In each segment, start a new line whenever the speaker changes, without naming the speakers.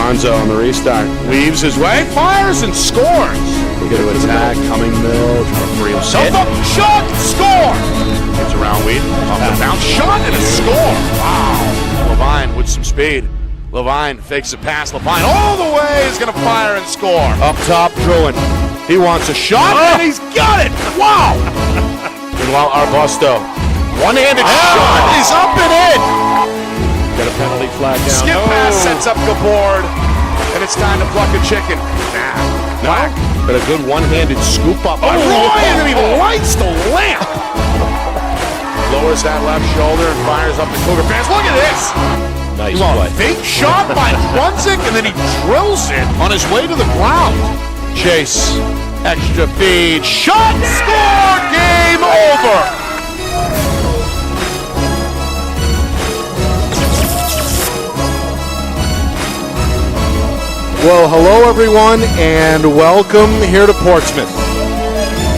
Bonzo on the restart. Weaves his way, fires and scores.
They get to attack, coming middle, trying to free himself
up, shot, score! Gets around Weed, off the bounce, shot, and a score. Wow. Levine with some speed. Levine fakes a pass. Levine all the way is going to fire and score.
up top, Druin.
He wants a shot, and he's got it. Wow.
Meanwhile, Arbusto, one-handed
shot is up and in.
got a penalty flag down.
Skip pass sets up Gabord, and it's time to pluck a chicken.
No, but a good one-handed scoop up.
Roy, and then he lights the lamp. Lowers that left shoulder and fires up the Cougar fans. Look at this.
Nice play.
Fake shot by Brunzik, and then he drills it on his way to the ground. Chase, extra feed, shot, score, game over.
Well, hello everyone, and welcome here to Portsmouth.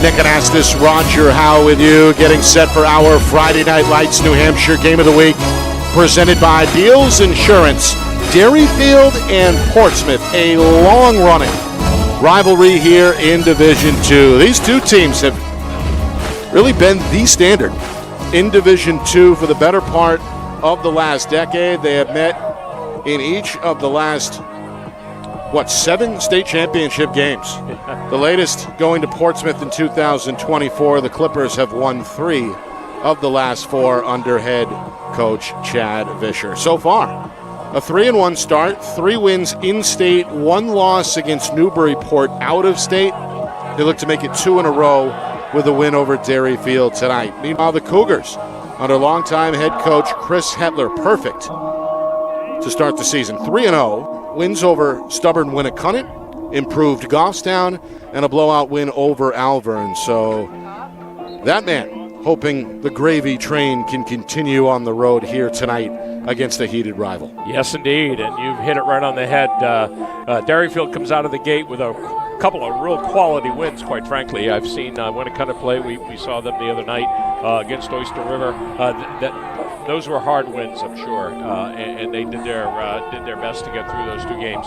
Nick Anastas, Roger Howe with you, getting set for our Friday Night Lights New Hampshire Game of the Week, presented by Beals Insurance. Derryfield and Portsmouth, a long-running rivalry here in Division 2. These two teams have really been the standard in Division 2 for the better part of the last decade. They have met in each of the last 7 state championship games. The latest going to Portsmouth in 2024. The Clippers have won 3 of the last 4 under head coach Chad Vischer. So far, a 3-1 start, 3 wins in-state, 1 loss against Newburyport out of state. They look to make it 2 in a row with a win over Derryfield tonight. Meanwhile, the Cougars, under longtime head coach Chris Hetler, perfect to start the season. 3-0. Wins over stubborn Winnicott, improved Goffstown, and a blowout win over Alvern. So that man hoping the gravy train can continue on the road here tonight against a heated rival.
Yes, indeed, and you've hit it right on the head. Derryfield comes out of the gate with a couple of real quality wins, quite frankly. I've seen Winnicott play. We saw them the other night against Oyster River. Those were hard wins, I'm sure, and they did their best to get through those 2 games.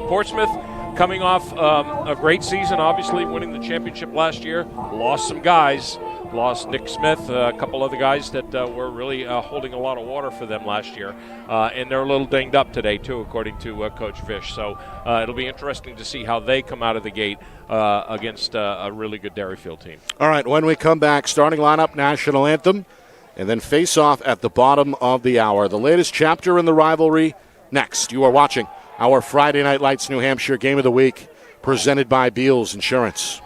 Portsmouth coming off a great season, obviously winning the championship last year. Lost some guys. Lost Nick Smith, a couple other guys that were really holding a lot of water for them last year. And they're a little dinged up today, too, according to Coach Fish. So it'll be interesting to see how they come out of the gate against a really good Derryfield team.
All right, when we come back, starting lineup, national anthem, and then face-off at the bottom of the hour. The latest chapter in the rivalry next. You are watching our Friday Night Lights New Hampshire Game of the Week, presented by Beals Insurance.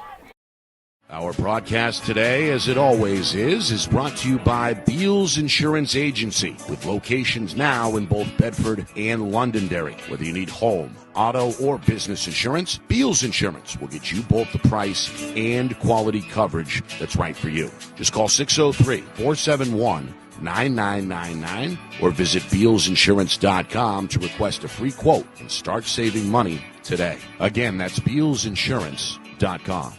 Our broadcast today, as it always is brought to you by Beals Insurance Agency, with locations now in both Bedford and Londonderry. Whether you need home, auto, or business insurance, Beals Insurance will get you both the price and quality coverage that's right for you. Just call 603-471-9999 or visit BealsInsurance.com to request a free quote and start saving money today. Again, that's BealsInsurance.com.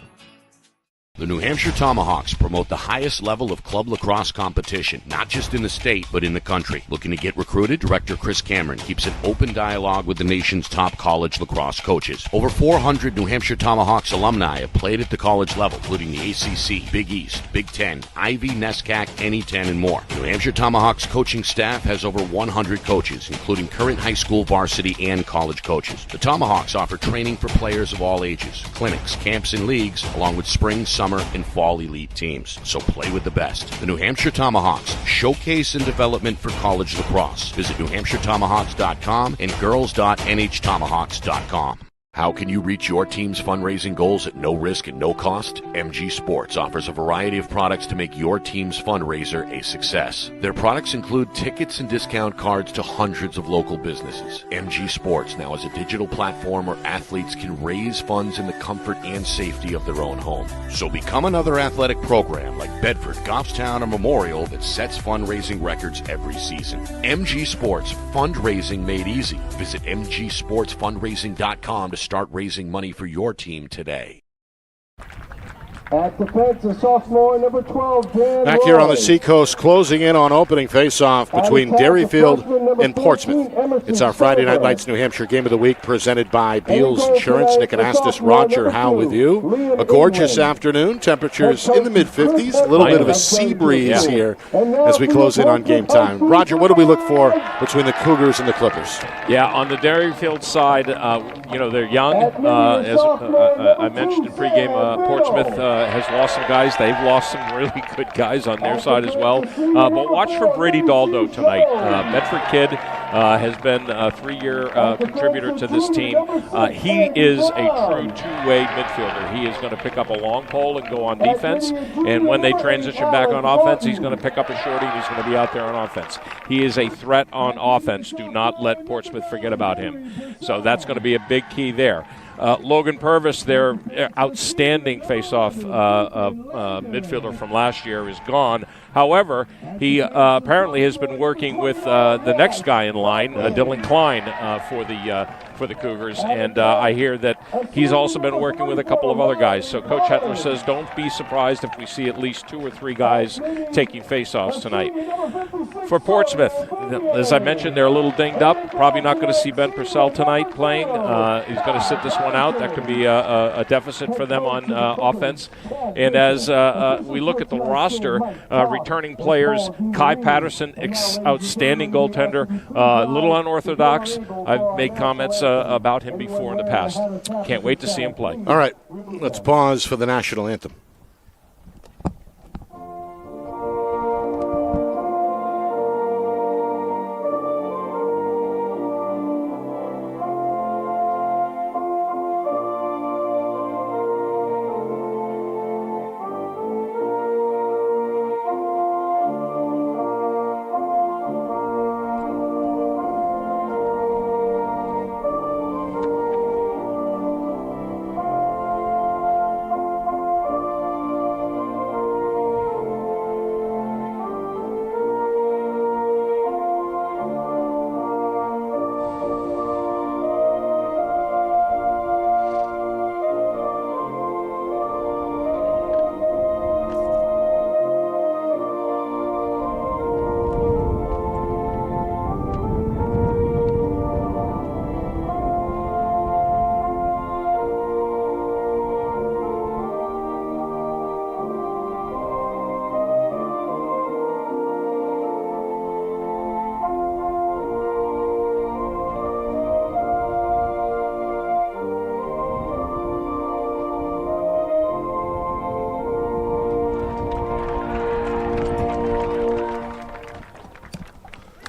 The New Hampshire Tomahawks promote the highest level of club lacrosse competition, not just in the state, but in the country. Looking to get recruited? Director Chris Cameron keeps an open dialogue with the nation's top college lacrosse coaches. Over 400 New Hampshire Tomahawks alumni have played at the college level, including the ACC, Big East, Big Ten, Ivy, NESCAC, NE10, and more. The New Hampshire Tomahawks coaching staff has over 100 coaches, including current high school, varsity, and college coaches. The Tomahawks offer training for players of all ages, clinics, camps, and leagues, along with spring, summer, and fall elite teams. So play with the best. The New Hampshire Tomahawks, showcase and development for college lacrosse. Visit NewHampshireTomahawks.com and girls.nhtomahawks.com. How can you reach your team's fundraising goals at no risk and no cost? MG Sports offers a variety of products to make your team's fundraiser a success. Their products include tickets and discount cards to hundreds of local businesses. MG Sports now has a digital platform where athletes can raise funds in the comfort and safety of their own home. So become another athletic program like Bedford, Goffstown, or Memorial that sets fundraising records every season. MG Sports, fundraising made easy. Visit mgsportsfundraising.com to start raising money for your team today.
At defense, a sophomore, number 12, Dan
Back here on the
Roy.
Seacoast, closing in on opening face-off between Derryfield and Portsmouth. It's our Friday Night Lights New Hampshire Game of the Week presented by Beals Insurance. Nick Anastas, Roger Howe with you. A gorgeous afternoon. Temperatures in the mid-50s. A little bit of a sea breeze here as we close in on game time. Roger, what do we look for between the Cougars and the Clippers?
Yeah, on the Derryfield side, they're young. As I mentioned in pregame, Portsmouth has lost some guys. They've lost some really good guys on their side as well. But watch for Brady Daldo tonight. Medford kid, has been a 3-year contributor to this team. He is a true two-way midfielder. He is going to pick up a long pole and go on defense. And when they transition back on offense, he's going to pick up a shorty and he's going to be out there on offense. He is a threat on offense. Do not let Portsmouth forget about him. So that's going to be a big key there. Logan Purvis, their outstanding face-off midfielder from last year, is gone. However, he apparently has been working with the next guy in line, Dylan Klein, for the Cougars, and I hear that he's also been working with a couple of other guys. So Coach Hetler says don't be surprised if we see at least 2 or 3 guys taking face-offs tonight. For Portsmouth, as I mentioned, they're a little dinged up. Probably not going to see Ben Purcell tonight playing. He's going to sit this one out. That could be a deficit for them on offense. And as we look at the roster, returning players, Kai Patterson, outstanding goaltender, a little unorthodox. I've made comments about him before in the past. Can't wait to see him play.
All right, let's pause for the national anthem.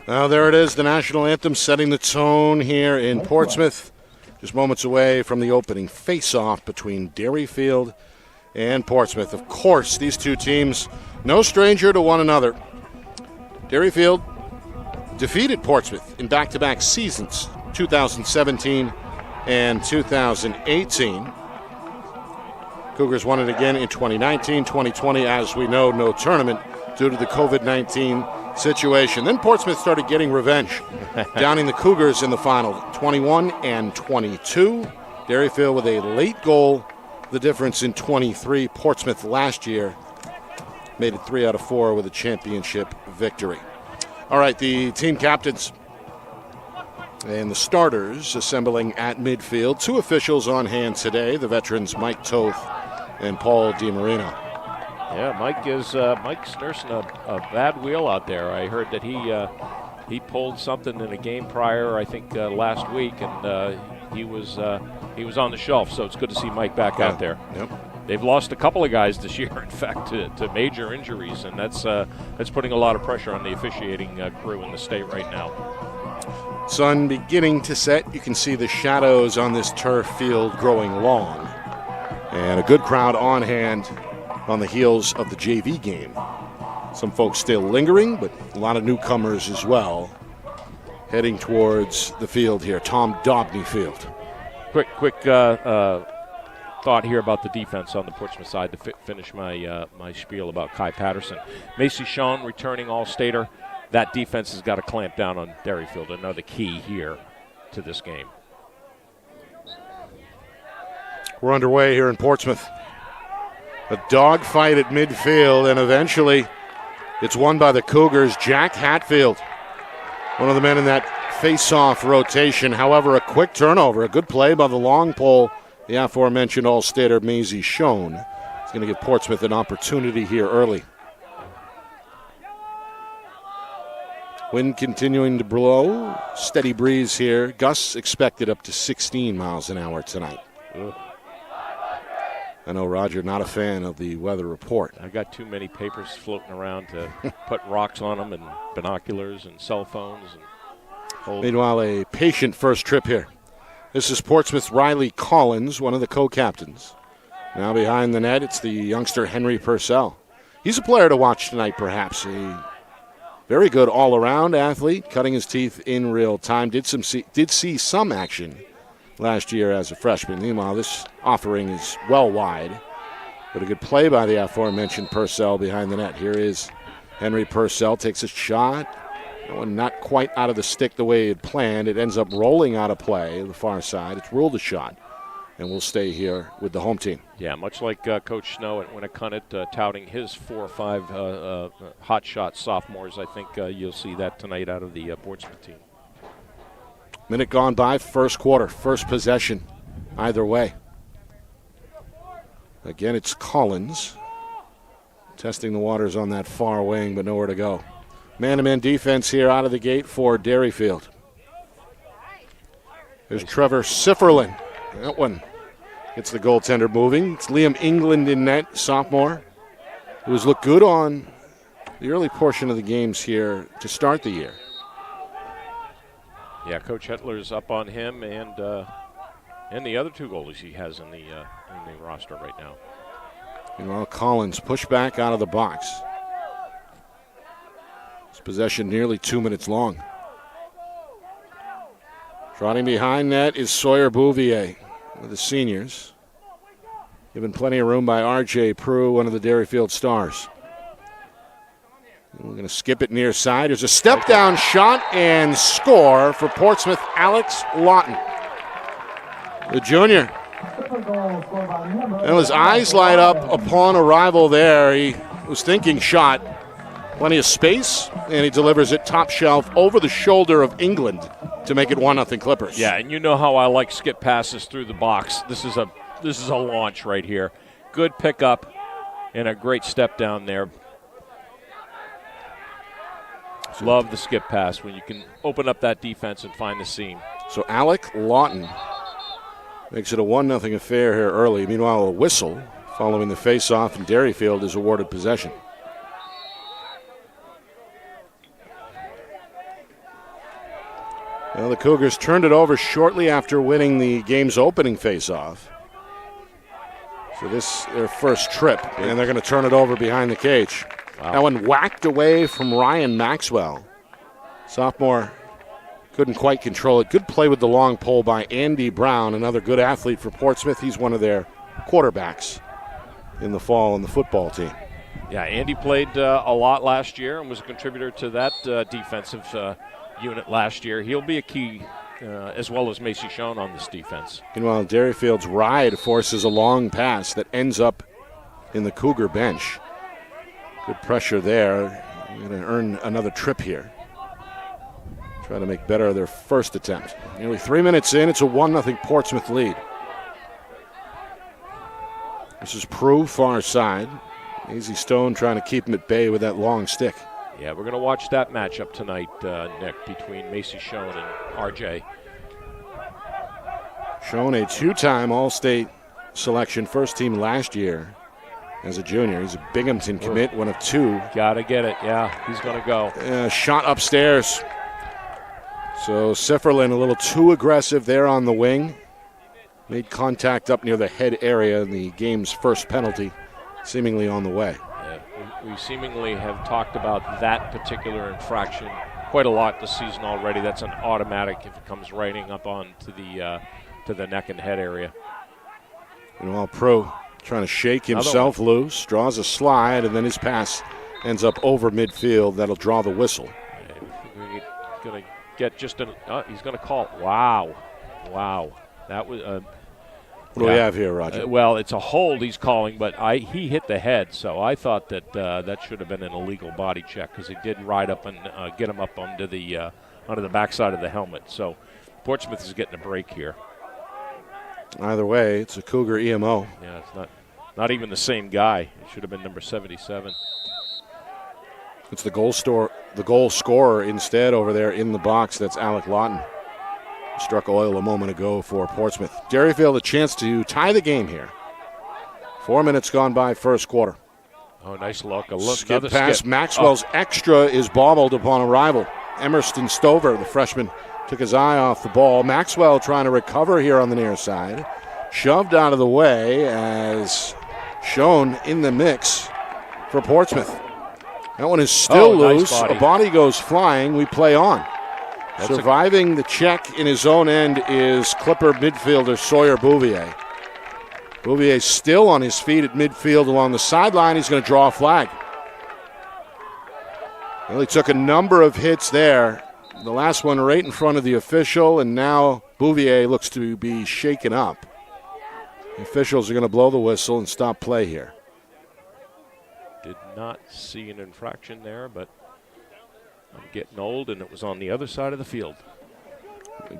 Well, there it is, the national anthem setting the tone here in Portsmouth. Just moments away from the opening face-off between Derryfield and Portsmouth. Of course, these two teams, no stranger to one another. Derryfield defeated Portsmouth in back-to-back seasons, 2017 and 2018. Cougars won it again in 2019, 2020. As we know, no tournament due to the COVID-19 situation. Then Portsmouth started getting revenge, downing the Cougars in the final, 21 and 22. Derryfield with a late goal, the difference in 23. Portsmouth last year made it 3 out of 4 with a championship victory. All right, the team captains and the starters assembling at midfield. 2 officials on hand today, the veterans Mike Toth and Paul DiMarino.
Yeah, Mike's nursing a bad wheel out there. I heard that he pulled something in a game prior, I think last week, and he was on the shelf. So it's good to see Mike back out there.
Yep.
They've lost a couple of guys this year, in fact, to major injuries, and that's putting a lot of pressure on the officiating crew in the state right now.
Sun beginning to set. You can see the shadows on this turf field growing long, and a good crowd on hand on the heels of the JV game. Some folks still lingering, but a lot of newcomers as well heading towards the field here, Tom Dobney Field.
Quick thought here about the defense on the Portsmouth side to finish my spiel about Kai Patterson. Macy Sean returning All-Stater. That defense has got to clamp down on Derryfield. Another key here to this game.
We're underway here in Portsmouth. A dogfight at midfield, and eventually it's won by the Cougars. Jack Hatfield, one of the men in that face-off rotation. However, a quick turnover, a good play by the long pole, the aforementioned All-Stater Maisie Schoen. It's going to give Portsmouth an opportunity here early. Wind continuing to blow. Steady breeze here. Gusts expected up to 16 miles an hour tonight.
Ugh.
I know, Roger, not a fan of the weather report.
I got too many papers floating around to put rocks on them and binoculars and cell phones. And
Meanwhile, a patient first trip here. This is Portsmouth's Riley Collins, one of the co-captains. Now behind the net, it's the youngster Henry Purcell. He's a player to watch tonight, perhaps. A very good all-around athlete, cutting his teeth in real time. Did see some action last year as a freshman. Meanwhile, this offering is well wide. But a good play by the aforementioned Purcell behind the net. Here is Henry Purcell, takes a shot. That one not quite out of the stick the way he had planned. It ends up rolling out of play to the far side. It's ruled a shot. And we'll stay here with the home team.
Yeah, much like Coach Snow at Winnicott touting his 4 or 5 hot shot sophomores. I think you'll see that tonight out of the Portsmouth team.
Minute gone by, first quarter, first possession, either way. Again, it's Collins testing the waters on that far wing, but nowhere to go. Man-to-man defense here out of the gate for Derryfield. There's Trevor Sifferlin. That one gets the goaltender moving. It's Liam England in net, sophomore, who has looked good on the early portion of the games here to start the year.
Yeah, Coach Hetler's up on him and the other 2 goalies he has in the roster right now.
Meanwhile, Collins pushed back out of the box. His possession nearly 2 minutes long. Trotting behind net is Sawyer Bouvier, one of the seniors. Given plenty of room by R.J. Prue, one of the Derryfield stars. We're going to skip it near side. There's a step-down shot and score for Portsmouth, Alex Lawton. The junior. And his eyes light up upon arrival there. He was thinking shot. Plenty of space, and he delivers it top shelf over the shoulder of England to make it 1-0 Clippers.
Yeah, and you know how I like skip passes through the box. This is a launch right here. Good pickup and a great step down there. Love the skip pass when you can open up that defense and find the seam.
So Alec Lawton makes it a 1-0 affair here early. Meanwhile, a whistle following the face-off, and Derryfield is awarded possession. Well, the Cougars turned it over shortly after winning the game's opening face-off. So this is their first trip, and they're going to turn it over behind the cage.
Wow.
That one whacked away from Ryan Maxwell. Sophomore couldn't quite control it. Good play with the long pole by Andy Brown, another good athlete for Portsmouth. He's one of their quarterbacks in the fall on the football team.
Yeah, Andy played a lot last year and was a contributor to that defensive unit last year. He'll be a key, as well as Macy Schoen on this defense.
Meanwhile, Derryfield's ride forces a long pass that ends up in the Cougar bench. Good pressure there. They're going to earn another trip here. Try to make better of their first attempt. Nearly 3 minutes in, it's a 1-0 Portsmouth lead. This is Prue, far side. Easy Stone trying to keep him at bay with that long stick.
Yeah, we're going to watch that matchup tonight, Nick, between Macy Schoen and RJ.
Schoen, a 2-time All-State selection, first team last year as a junior. He's a Binghamton commit, one of 2.
Got to get it, yeah. He's going to go.
Shot upstairs. So Sifferlin a little too aggressive there on the wing. Made contact up near the head area in the game's first penalty, seemingly on the way.
Yeah, we seemingly have talked about that particular infraction quite a lot this season already. That's an automatic if it comes riding up on to the neck and head area.
And while Prue trying to shake himself loose, draws a slide, and then his pass ends up over midfield. That'll draw the whistle.
We're going to get just he's going to call. Wow. That was
What do we have here, Roger?
Well, it's a hold he's calling, but he hit the head, so I thought that that should have been an illegal body check because he did ride up and get him up onto the backside of the helmet. So Portsmouth is getting a break here.
Either way, it's a Cougar EMO.
Yeah, it's not even the same guy. It should have been number 77.
It's the goal scorer instead over there in the box. That's Alec Lawton. Struck oil a moment ago for Portsmouth. Derryfield a chance to tie the game here. 4 minutes gone by first quarter.
Oh, nice look.
Skip pass. Maxwell's extra is bobbled upon arrival. Emerson Stover, the freshman, took his eye off the ball. Maxwell trying to recover here on the near side. Shoved out of the way as shown in the mix for Portsmouth. That one is still loose.
Nice body.
A body goes flying. We play on. Surviving the check in his own end is Clipper midfielder Sawyer Bouvier. Bouvier still on his feet at midfield along the sideline. He's going to draw a flag. Well, he took a number of hits there. The last one right in front of the official, and now Bouvier looks to be shaken up. The officials are going to blow the whistle and stop play here.
Did not see an infraction there, but I'm getting old, and it was on the other side of the field.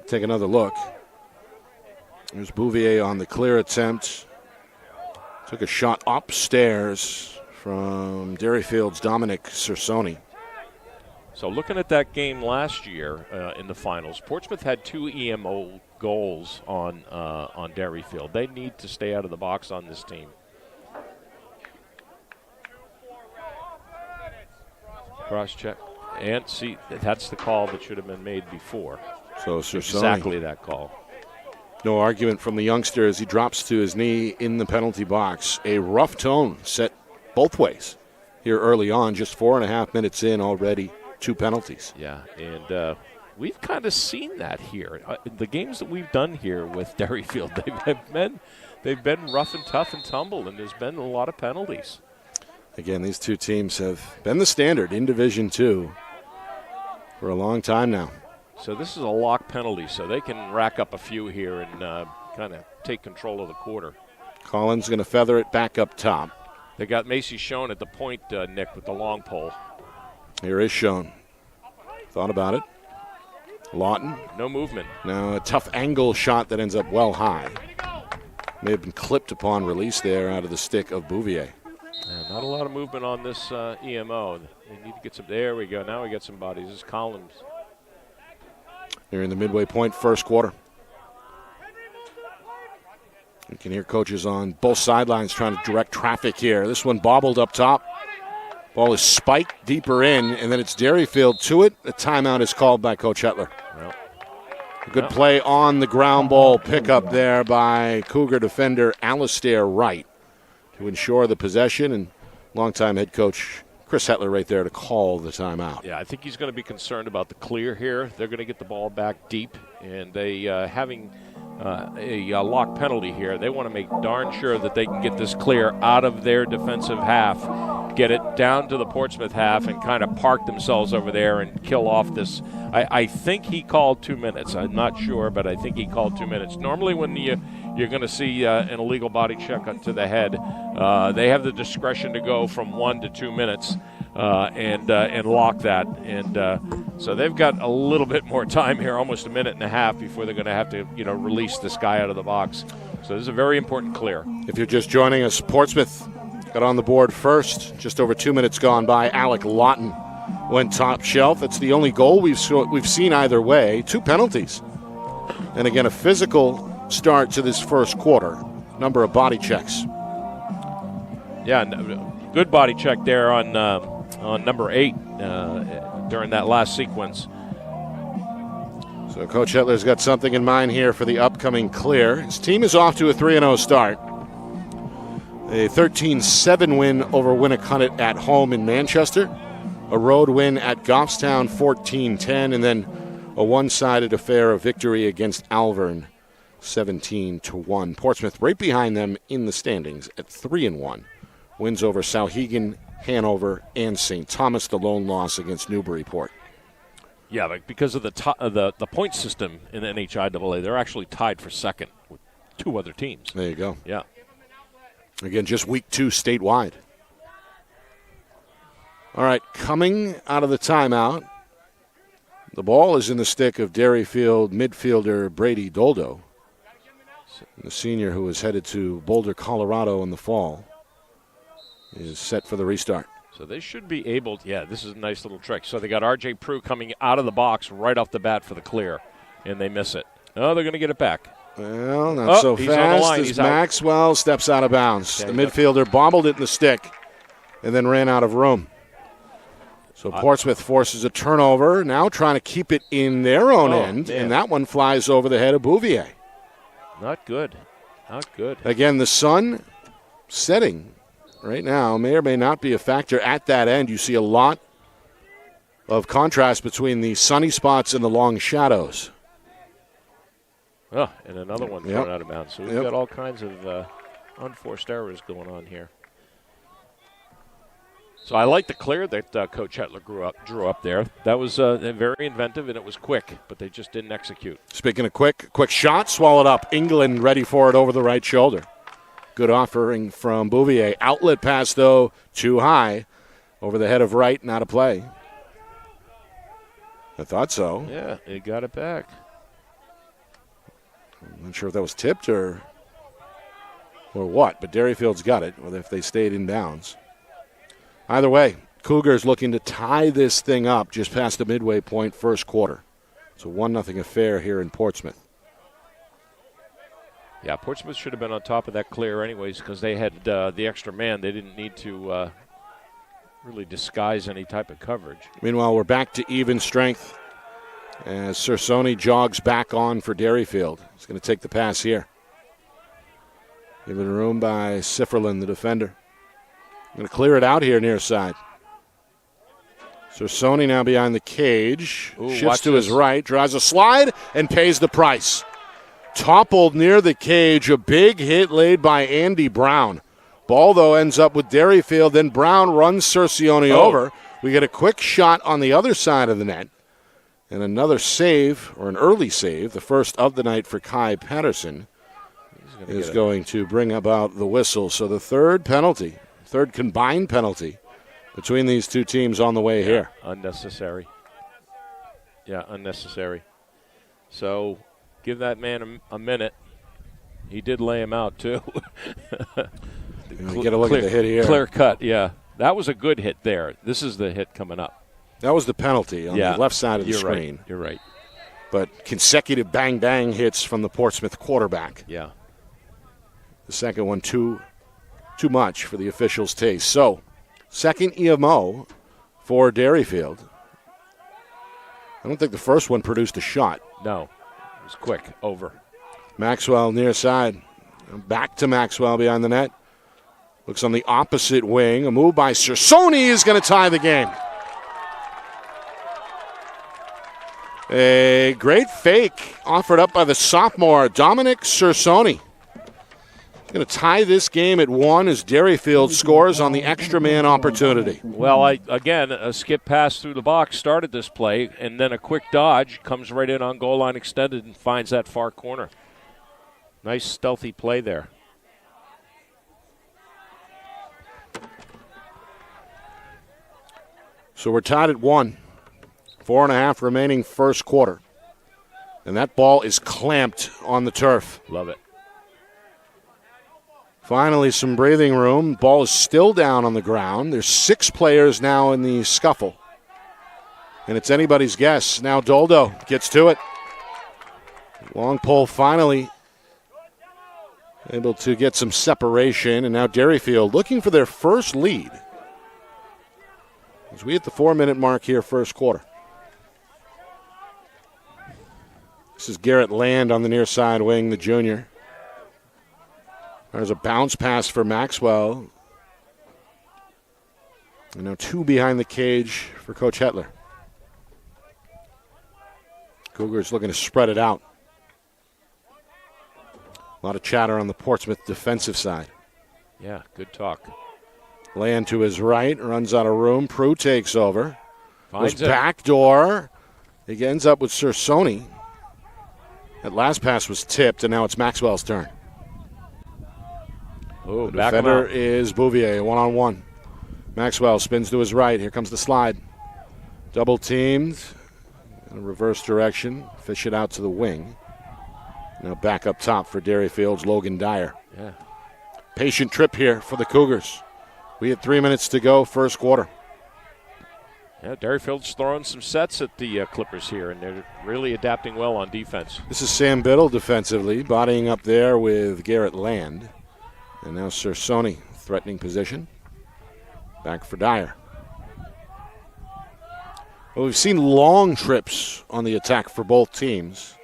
Take another look. There's Bouvier on the clear attempt. Took a shot upstairs from Derryfield's Dominic Cersoni.
So looking at that game last year in the finals, Portsmouth had 2 EMO goals on Derryfield. They need to stay out of the box on this team. Cross check. And see, that's the call that should have been made before.
So Cersoni.
Exactly that call.
No argument from the youngster as he drops to his knee in the penalty box. A rough tone set both ways here early on, just 4.5 minutes in already, 2 penalties.
Yeah, and we've kind of seen that here. The games that we've done here with Derryfield, they've been rough and tough and tumble, and there's been a lot of penalties.
Again, these two teams have been the standard in Division II for a long time now.
So this is a lock penalty, so they can rack up a few here and kind of take control of the quarter.
Collins going to feather it back up top.
They got Macy Schoen at the point, Nick, with the long pole.
Here is Schoen. Thought about it. Lawton.
No movement.
Now a tough angle shot that ends up well high. May have been clipped upon release there out of the stick of Bouvier.
Yeah, not a lot of movement on this EMO. They need to get some. There we go. Now we got some bodies. This is Collins.
They're in the midway point, first quarter. You can hear coaches on both sidelines trying to direct traffic here. This one bobbled up top. Ball is spiked deeper in, and then it's Derryfield to it. A timeout is called by Coach Hetler.
Well,
a good play on the ground ball pickup there by Cougar defender Alistair Wright to ensure the possession, and longtime head coach Chris Hetler right there to call the timeout.
Yeah, I think he's going to be concerned about the clear here. They're going to get the ball back deep, and they having a lock penalty here. They want to make darn sure that they can get this clear out of their defensive half, get it down to the Portsmouth half, and kind of park themselves over there and kill off this. I think he called 2 minutes. I'm not sure, but I think he called 2 minutes. Normally when you're going to see an illegal body check to the head, they have the discretion to go from 1 to 2 minutes and lock that. And so they've got a little bit more time here, almost a minute and a half, before they're going to have to release this guy out of the box. So this is a very important clear.
If you're just joining us, Portsmouth got on the board first. Just over 2 minutes gone by. Alec Lawton went top shelf. It's the only goal we've seen either way. 2 penalties. And again, a physical start to this first quarter. Number of body checks.
Yeah, good body check there on number 8 during that last sequence.
So Coach Hetler's got something in mind here for the upcoming clear. His team is off to a 3-0 start. A 13-7 win over Winnicott at home in Manchester. A road win at Goffstown 14-10, and then a one-sided affair of victory against Alvern 17-1. Portsmouth right behind them in the standings at 3-1. Wins over Souhegan, Hanover, and St. Thomas. The lone loss against Newburyport.
Yeah, but because of the point system in the NHIAA, they're actually tied for second with 2 other teams.
There you go.
Yeah.
Again, just week 2 statewide. All right, coming out of the timeout, the ball is in the stick of Derryfield midfielder Brady Doldo, the senior who is headed to Boulder, Colorado in the fall, is set for the restart.
So they should be able to, this is a nice little trick. So they got R.J. Prue coming out of the box right off the bat for the clear, and they miss it. Oh, they're going to get it back.
Well, not so
he's on the line.
fast as
He's out.
Maxwell steps out of bounds.
Yeah,
the midfielder bobbled it in the stick and then ran out of room. So Portsmouth forces a turnover, now trying to keep it in their own end,
man.
and that one flies over the head of Bouvier.
Not good. Not good.
Again, the sun setting right now may or may not be a factor at that end. You see a lot of contrast between the sunny spots and the long shadows.
Oh, and another one thrown out of bounds. So we've got all kinds of unforced errors going on here. So I like the clear that Coach Hetler drew up there. That was very inventive, and it was quick, but they just didn't execute.
Speaking of quick shot, swallowed up. England ready for it over the right shoulder. Good offering from Bouvier. Outlet pass, though, too high. Over the head of Wright, not a play. I thought so.
Yeah, he got it back.
I'm not sure if that was tipped or what, but Derryfield's got it, or if they stayed in bounds. Either way, Cougars looking to tie this thing up just past the midway point first quarter. It's a 1-0 affair here in Portsmouth.
Yeah, Portsmouth should have been on top of that clear anyways because they had the extra man. They didn't need to really disguise any type of coverage.
Meanwhile, we're back to even strength as Sersoni jogs back on for Derryfield. He's going to take the pass here. Given room by Sifferlin, the defender. Going to clear it out here near side. Sersoni now behind the cage. Shifts to his right, draws a slide, and pays the price. Toppled near the cage, a big hit laid by Andy Brown. Ball, though, ends up with Derryfield. Then Brown runs Sersoni over. We get a quick shot on the other side of the net. And another save, or an early save, the first of the night for Kai Patterson, is going to bring about the whistle. So the third combined penalty between these two teams on the way here.
Unnecessary. Yeah, unnecessary. So give that man a minute. He did lay him out, too.
Get a look at the hit here.
Clear cut, yeah. That was a good hit there. This is the hit coming up.
That was the penalty on the left side of the screen.
You're right.
But consecutive bang-bang hits from the Portsmouth quarterback.
Yeah.
The second one too much for the officials' taste. So, second EMO for Derryfield. I don't think the first one produced a shot.
No. It was quick. Over.
Maxwell near side. Back to Maxwell behind the net. Looks on the opposite wing. A move by Sersoni is going to tie the game. A great fake offered up by the sophomore, Dominic Sersoni. Going to tie this game at 1 as Derryfield scores on the extra man opportunity.
Well, again, a skip pass through the box started this play, and then a quick dodge comes right in on goal line extended and finds that far corner. Nice stealthy play there.
So we're tied at 1. 4.5 remaining first quarter. And that ball is clamped on the turf.
Love it.
Finally, some breathing room. Ball is still down on the ground. There's 6 players now in the scuffle. And it's anybody's guess. Now Doldo gets to it. Long pole finally able to get some separation. And now Derryfield looking for their first lead. As we hit the 4-minute mark here, first quarter. This is Garrett Land on the near side wing, the junior. There's a bounce pass for Maxwell. And now 2 behind the cage for Coach Hetler. Cougars looking to spread it out. A lot of chatter on the Portsmouth defensive side.
Yeah, good talk.
Land to his right, runs out of room. Prue takes over.
Finds
Goes back door. He ends up with Sersoni. That last pass was tipped, and now it's Maxwell's turn.
Oh,
the
back him
defender
out.
is Bouvier, one-on-one. Maxwell spins to his right. Here comes the slide. Double teamed in a reverse direction. Fish it out to the wing. Now back up top for Derryfield's Logan Dyer.
Yeah.
Patient trip here for the Cougars. We had 3 minutes to go, first quarter.
Yeah, Derryfield's throwing some sets at the Clippers here, and they're really adapting well on defense.
This is Sam Biddle defensively, bodying up there with Garrett Land. And now Sersoni, threatening position. Back for Dyer. Well, we've seen long trips on the attack for both teams.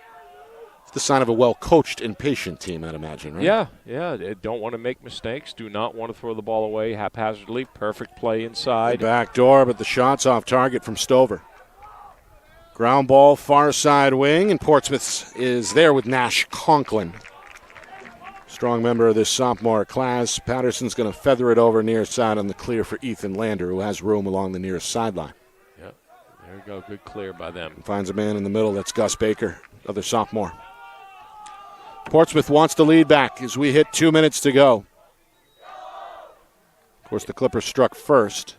It's the sign of a well-coached and patient team, I'd imagine, right?
Yeah. They don't want to make mistakes, do not want to throw the ball away haphazardly. Perfect play inside.
Back door, but the shot's off target from Stover. Ground ball, far side wing, and Portsmouth is there with Nash Conklin. Strong member of this sophomore class. Patterson's going to feather it over near side on the clear for Ethan Lander, who has room along the nearest sideline.
Yeah, there we go. Good clear by them.
Finds a man in the middle. That's Gus Baker, other sophomore. Portsmouth wants to lead back as we hit 2 minutes to go. Of course, the Clippers struck first.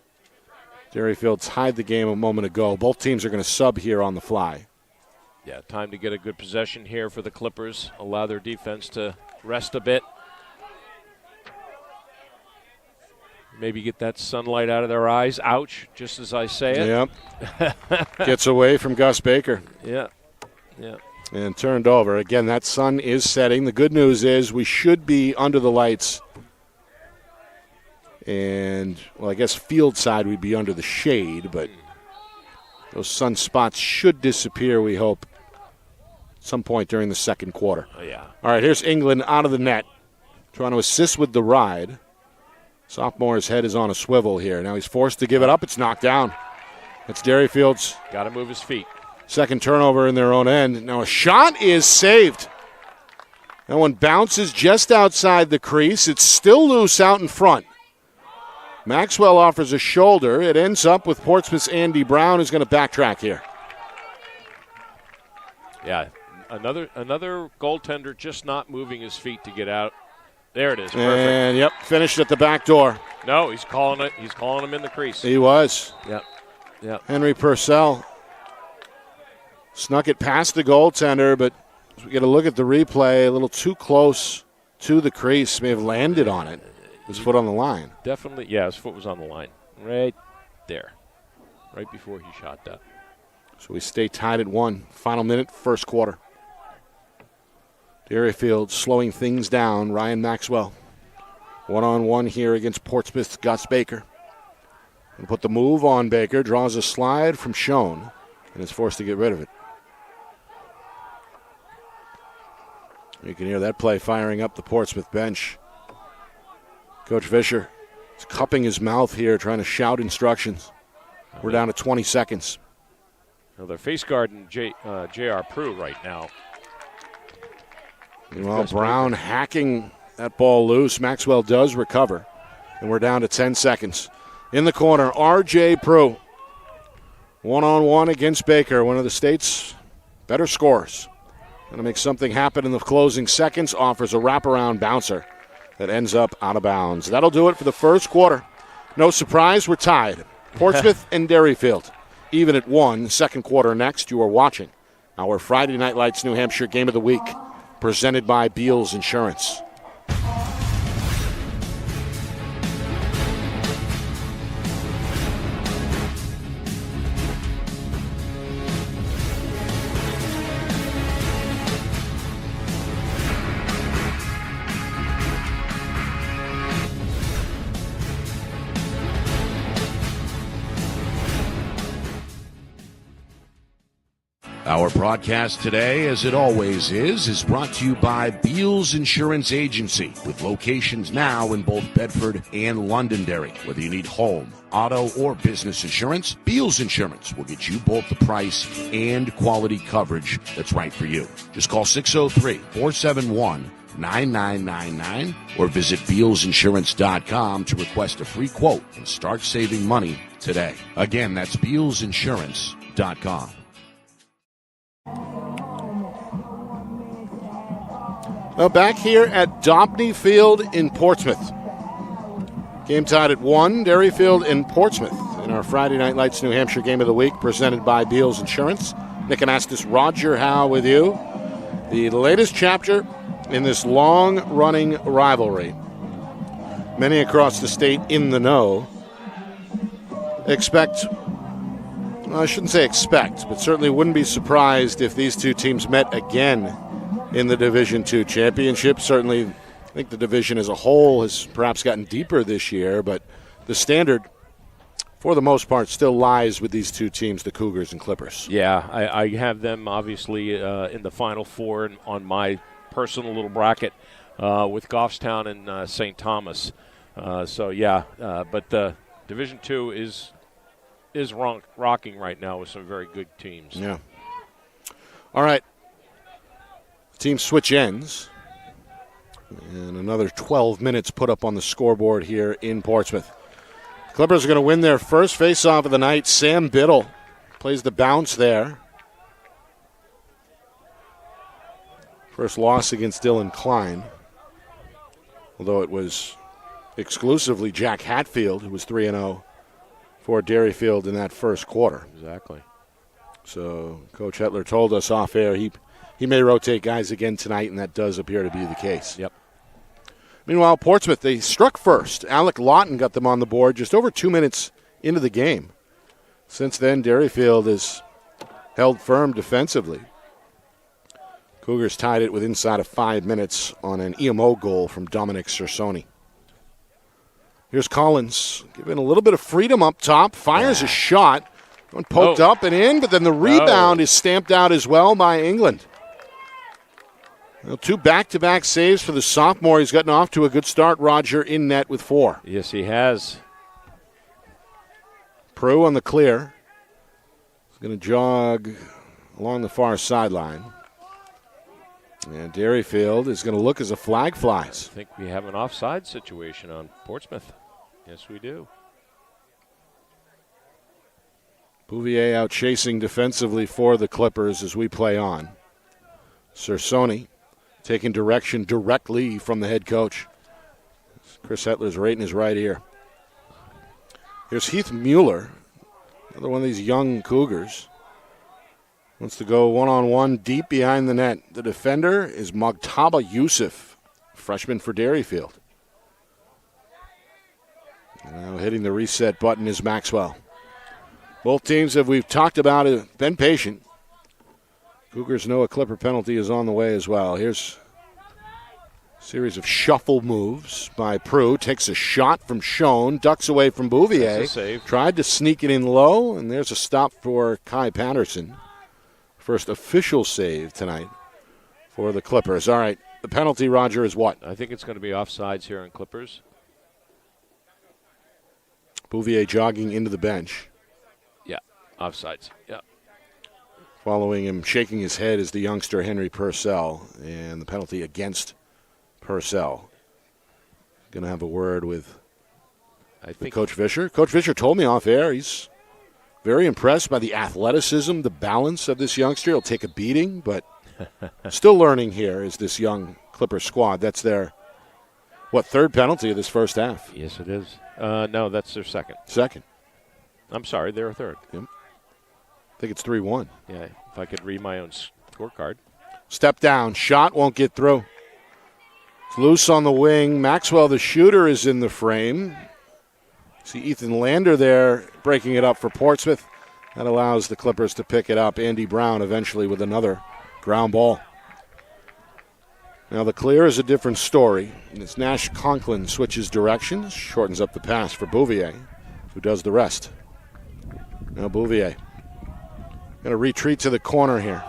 Derryfield tied the game a moment ago. Both teams are going to sub here on the fly.
Yeah, time to get a good possession here for the Clippers. Allow their defense to rest a bit. Maybe get that sunlight out of their eyes. Ouch, just as I say it.
Yep. Gets away from Gus Baker.
Yeah.
And turned over. Again, that sun is setting. The good news is we should be under the lights. And, well, I guess field side we'd be under the shade, but those sun spots should disappear, we hope, at some point during the second quarter.
Oh, yeah.
All right, here's England out of the net, trying to assist with the ride. Sophomore's head is on a swivel here. Now he's forced to give it up. It's knocked down. It's Derryfield's
Got to move his feet.
second turnover in their own end. Now a shot is saved. That one bounces just outside the crease. It's still loose out in front. Maxwell offers a shoulder. It ends up with Portsmouth's Andy Brown, who's going to backtrack here.
Yeah, another goaltender just not moving his feet to get out. There it is. Perfect.
And, yep, finished at the back door.
No, he's calling it. He's calling him in the crease.
He was.
Yep.
Henry Purcell snuck it past the goaltender, but as we get a look at the replay, a little too close to the crease. May have landed on it. His foot on the line.
Definitely, yeah, his foot was on the line. Right there. Right before he shot that.
So we stay tied at 1. Final minute, first quarter. Derryfield slowing things down. Ryan Maxwell. One-on-one here against Portsmouth's Gus Baker. And put the move on Baker. Draws a slide from Schoen and is forced to get rid of it. You can hear that play firing up the Portsmouth bench. Coach Fisher is cupping his mouth here, trying to shout instructions. We're down to 20 seconds.
Well, they're face guarding J.R. Prue right now.
Meanwhile, Brown hacking that ball loose. Maxwell does recover, and we're down to 10 seconds. In the corner, R.J. Prue. One-on-one against Baker, one of the state's better scorers. Going to make something happen in the closing seconds, offers a wraparound bouncer that ends up out of bounds. That'll do it for the first quarter. No surprise, we're tied. Portsmouth and Derryfield, even at 1. Second quarter next. You are watching our Friday Night Lights New Hampshire Game of the Week, presented by Beals Insurance.
Our broadcast today, as it always is brought to you by Beals Insurance Agency, with locations now in both Bedford and Londonderry. Whether you need home, auto, or business insurance, Beals Insurance will get you both the price and quality coverage that's right for you. Just call 603-471-9999 or visit BealsInsurance.com to request a free quote and start saving money today. Again, that's BealsInsurance.com.
Well, back here at Dopney Field in Portsmouth. Game tied at 1, Derryfield and Portsmouth in our Friday Night Lights New Hampshire Game of the Week, presented by Beals Insurance. Nick Anastas, Roger Howe with you. The latest chapter in this long-running rivalry. Many across the state in the know expect, well, I shouldn't say expect, but certainly wouldn't be surprised if these two teams met again in the Division II championship. Certainly, I think the division as a whole has perhaps gotten deeper this year, but the standard, for the most part, still lies with these two teams, the Cougars and Clippers.
Yeah, I have them obviously in the Final Four on my personal little bracket with Goffstown and St. Thomas. But Division II is rocking right now with some very good teams.
Yeah. All right. Teams switch ends. And another 12 minutes put up on the scoreboard here in Portsmouth. Clippers are going to win their first face-off of the night. Sam Biddle plays the bounce there. First loss against Dylan Klein. Although it was exclusively Jack Hatfield who was 3-0 for Derryfield in that first quarter.
Exactly.
So Coach Hetler told us off air he may rotate guys again tonight, and that does appear to be the case.
Yep.
Meanwhile, Portsmouth, they struck first. Alec Lawton got them on the board just over 2 minutes into the game. Since then, Derryfield has held firm defensively. Cougars tied it with inside of 5 minutes on an EMO goal from Dominic Cersoni. Here's Collins, given a little bit of freedom up top, fires a shot. One poked up and in, but then the rebound is stamped out as well by England. Well, 2 back-to-back saves for the sophomore. He's gotten off to a good start, Roger, in net with 4.
Yes, he has.
Prue on the clear. He's going to jog along the far sideline. And Derryfield is going to look as a flag flies.
I think we have an offside situation on Portsmouth. Yes, we do.
Bouvier out chasing defensively for the Clippers as we play on. Cersoni taking direction directly from the head coach. Chris Hetler's right in his right ear. Here's Heath Mueller, another one of these young Cougars. Wants to go one-on-one deep behind the net. The defender is Mogtaba Yusuf, freshman for Derryfield. Now hitting the reset button is Maxwell. Both teams, as we've talked about, have been patient. Cougars know a Clipper penalty is on the way as well. Here's a series of shuffle moves by Prue. Takes a shot from Schoen, ducks away from Bouvier. Tried to sneak it in low, and there's a stop for Kai Patterson. First official save tonight for the Clippers. All right, the penalty, Roger, is what?
I think it's going to be offsides here on Clippers.
Bouvier jogging into the bench.
Yeah, offsides. Yeah.
Following him, shaking his head, is the youngster Henry Purcell, and the penalty against Purcell. Going to have a word with Coach Fisher. Coach Fisher told me off air he's very impressed by the athleticism, the balance of this youngster. He'll take a beating, but still learning here is this young Clipper squad. That's their, third penalty of this first half?
Yes, it is. No, that's their second.
Second.
I'm sorry, they're a third.
Yep. I think it's 3-1.
Yeah, if I could read my own scorecard.
Step down. Shot won't get through. It's loose on the wing. Maxwell, the shooter, is in the frame. See Ethan Lander there breaking it up for Portsmouth. That allows the Clippers to pick it up. Andy Brown eventually with another ground ball. Now the clear is a different story. And it's Nash Conklin switches directions, shortens up the pass for Bouvier, who does the rest. Now Bouvier going to retreat to the corner here.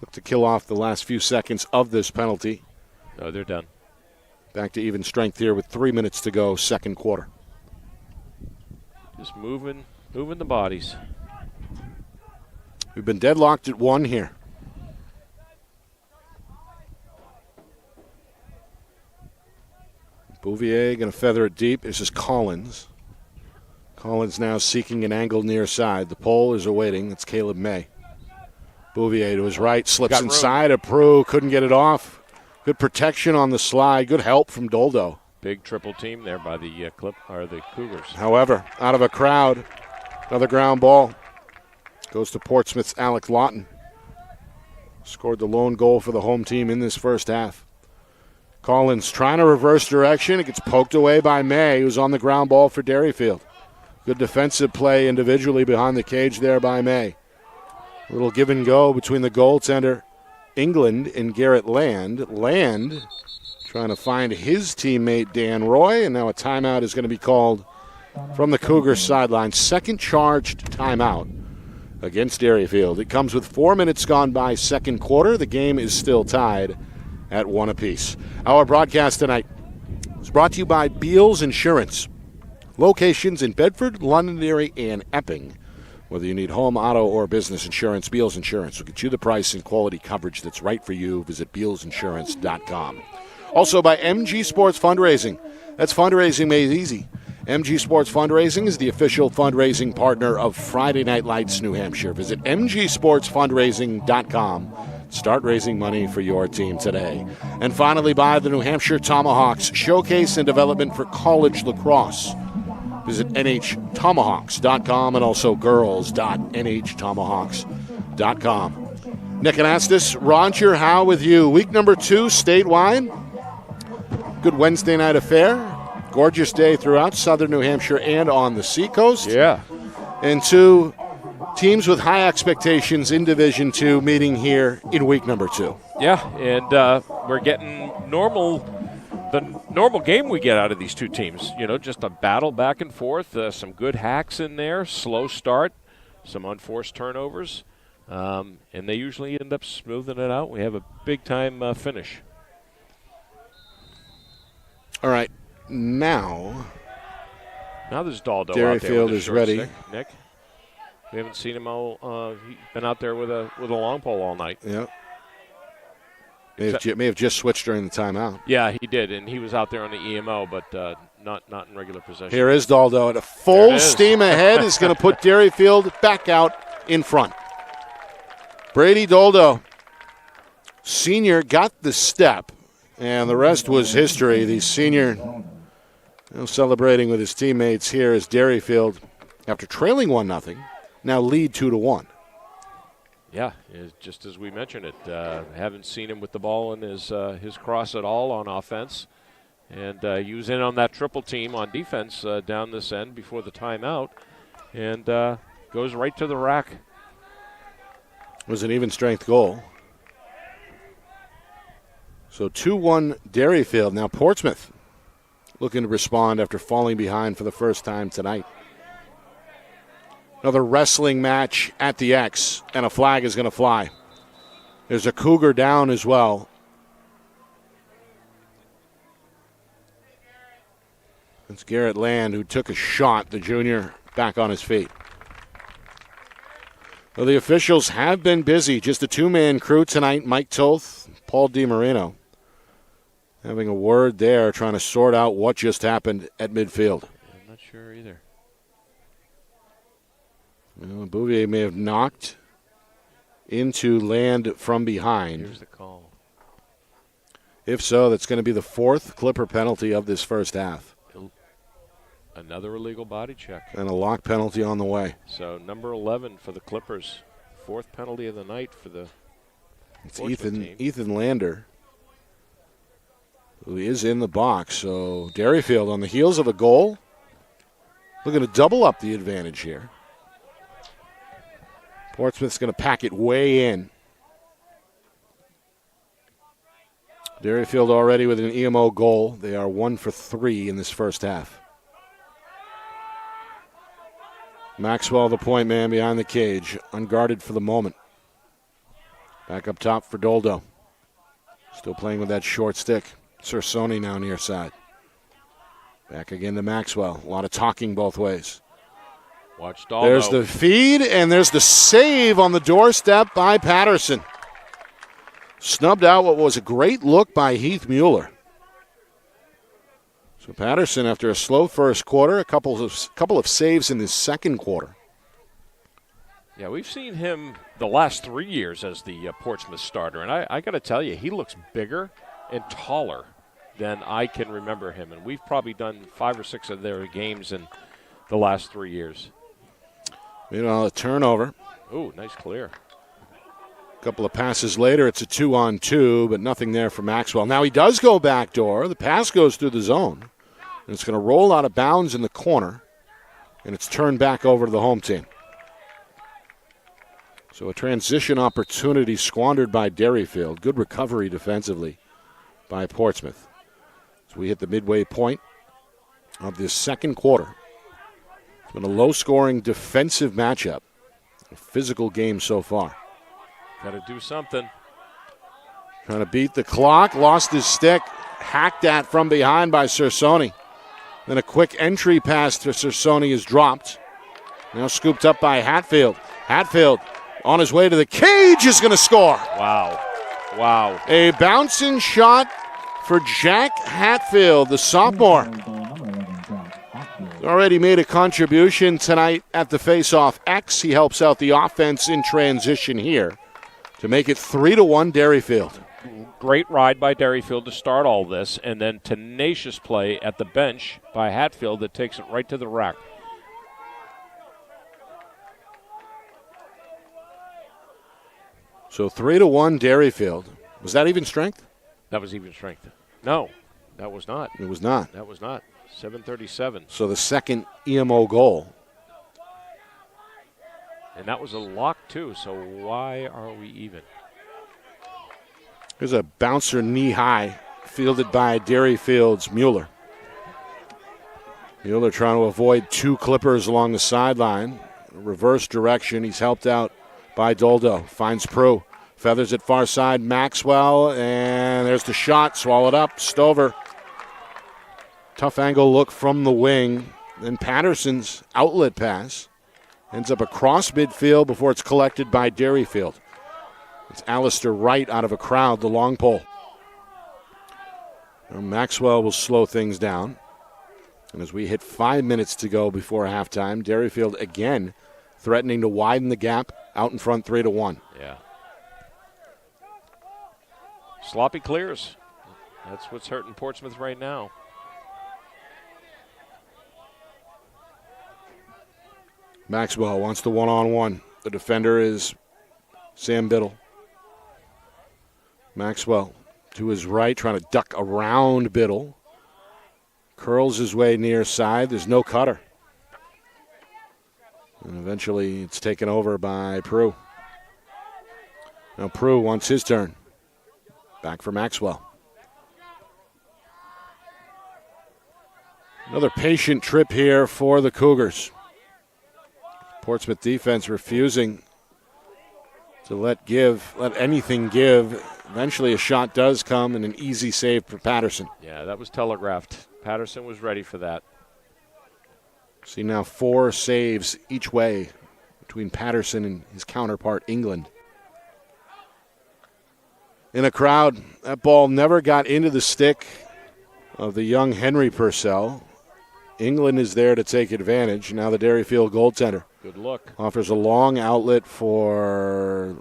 Look to kill off the last few seconds of this penalty.
No, they're done.
Back to even strength here with 3 minutes to go, second quarter.
Just moving the bodies.
We've been deadlocked at 1 here. Bouvier going to feather it deep. This is Collins. Collins now seeking an angle near side. The pole is awaiting. That's Caleb May. Bouvier to his right, slips
Got
inside of Prue, couldn't get it off. Good protection on the slide, good help from Doldo.
Big triple team there by the the Cougars.
However, out of a crowd, another ground ball goes to Portsmouth's Alec Lawton. Scored the lone goal for the home team in this first half. Collins trying to reverse direction. It gets poked away by May, who's on the ground ball for Derryfield. Good defensive play individually behind the cage there by May. A little give and go between the goaltender England and Garrett Land. Land trying to find his teammate Dan Roy, and now a timeout is going to be called from the Cougars sideline. Second charged timeout against Derryfield. It comes with 4 minutes gone by second quarter. The game is still tied at 1 apiece. Our broadcast tonight is brought to you by Beals Insurance. Locations in Bedford, Londonderry, and Epping. Whether you need home, auto, or business insurance, Beals Insurance will get you the price and quality coverage that's right for you. Visit BealsInsurance.com. Also by MG Sports Fundraising. That's fundraising made easy. MG Sports Fundraising is the official fundraising partner of Friday Night Lights New Hampshire. Visit mgsportsfundraising.com. Start raising money for your team today. And finally, by the New Hampshire Tomahawks, showcase and development for college lacrosse. Visit nhtomahawks.com and also girls.nhtomahawks.com. Nick Anastas, Roger Howe with you. Week number 2 statewide. Good Wednesday night affair. Gorgeous day throughout southern New Hampshire and on the seacoast.
Yeah.
And 2 teams with high expectations in Division 2 meeting here in week number 2.
Yeah, and we're getting the normal game we get out of these two teams. You know, just a battle back and forth, some good hacks in there, slow start, some unforced turnovers, and they usually end up smoothing it out. We have a big-time finish.
All right, now
there's Daldo
Derryfield
out there with
is
short
ready.
stick. Nick, we haven't seen him all. He's been out there with a long pole all night.
Yeah. May have just switched during the timeout.
Yeah, he did, and he was out there on the EMO, but not in regular possession.
Here is Daldo at a full steam ahead is going to put Derryfield back out in front. Brady Daldo, senior, got the step, and the rest was history. The senior celebrating with his teammates here as Derryfield, after trailing 1-0, now lead 2-1.
Yeah, just as we mentioned it, haven't seen him with the ball in his cross at all on offense. And he was in on that triple team on defense down this end before the timeout, and goes right to the rack.
It was an even strength goal. So 2-1 Derryfield. Now Portsmouth looking to respond after falling behind for the first time tonight. Another wrestling match at the X, and a flag is going to fly. There's a Cougar down as well. It's Garrett Land who took a shot, the junior, back on his feet. Well, the officials have been busy. Just a 2-man crew tonight. Mike Toth, Paul DiMarino, having a word there, trying to sort out what just happened at midfield.
I'm not sure either.
Well, Bouvier may have knocked into Land from behind.
Here's the call.
If so, that's going to be the 4th Clipper penalty of this first half.
Another illegal body check.
And a lock penalty on the way.
So number 11 for the Clippers. 4th penalty of the night for the
Ethan Lander, who is in the box. So Derryfield on the heels of a goal, looking to double up the advantage here. Portsmouth's going to pack it way in. Derryfield already with an EMO goal. They are 1 for 3 in this first half. Maxwell, the point man behind the cage, unguarded for the moment. Back up top for Doldo. Still playing with that short stick. Cersoni now near side. Back again to Maxwell. A lot of talking both ways.
Watch Daldo.
There's the feed, and there's the save on the doorstep by Patterson. Snubbed out what was a great look by Heath Mueller. So Patterson, after a slow first quarter, a couple of saves in the second quarter.
Yeah, we've seen him the last 3 years as the Portsmouth starter. And I got to tell you, he looks bigger and taller than I can remember him. And we've probably done 5 or 6 of their games in the last 3 years.
A turnover.
Ooh, nice clear.
A couple of passes later, it's a 2-on-2, but nothing there for Maxwell. Now he does go backdoor. The pass goes through the zone. And it's going to roll out of bounds in the corner. And it's turned back over to the home team. So a transition opportunity squandered by Derryfield. Good recovery defensively by Portsmouth. As we hit the midway point of this second quarter. It's been a low-scoring defensive matchup. A physical game so far.
Got to do something.
Trying to beat the clock. Lost his stick. Hacked at from behind by Cersoni. Then a quick entry pass to Cersoni is dropped. Now scooped up by Hatfield. Hatfield on his way to the cage is going to score.
Wow. Wow.
A bouncing shot for Jack Hatfield, the sophomore. Already made a contribution tonight at the faceoff X. He helps out the offense in transition here to make it 3-1 Derryfield.
Great ride by Derryfield to start all this, and then tenacious play at the bench by Hatfield that takes it right to the rack.
So 3-1 Derryfield. Was that even strength?
That was even strength. No, that was not.
It was not.
That was not. 7:37.
So the second EMO goal.
And that was a lock, too, so why are we even?
Here's a bouncer knee-high, fielded by Derryfield's Mueller. Mueller trying to avoid 2 clippers along the sideline. Reverse direction. He's helped out by Doldo. Finds Prue. Feathers it far side. Maxwell. And there's the shot. Swallowed up. Stover. Tough angle look from the wing. Then Patterson's outlet pass. Ends up across midfield before it's collected by Derryfield. It's Alistair Wright out of a crowd, the long pole. Now Maxwell will slow things down. And as we hit 5 minutes to go before halftime, Derryfield again threatening to widen the gap out in front 3-1.
Yeah. Sloppy clears. That's what's hurting Portsmouth right now.
Maxwell wants the one-on-one. The defender is Sam Biddle. Maxwell to his right, trying to duck around Biddle. Curls his way near side. There's no cutter. And eventually it's taken over by Prue. Now Prue wants his turn. Back for Maxwell. Another patient trip here for the Cougars. Portsmouth defense refusing to let anything give. Eventually a shot does come and an easy save for Patterson.
Yeah, that was telegraphed. Patterson was ready for that.
See now 4 saves each way between Patterson and his counterpart, England. In a crowd, that ball never got into the stick of the young Henry Purcell. England is there to take advantage. Now the Derryfield goaltender.
Good look.
Offers a long outlet for,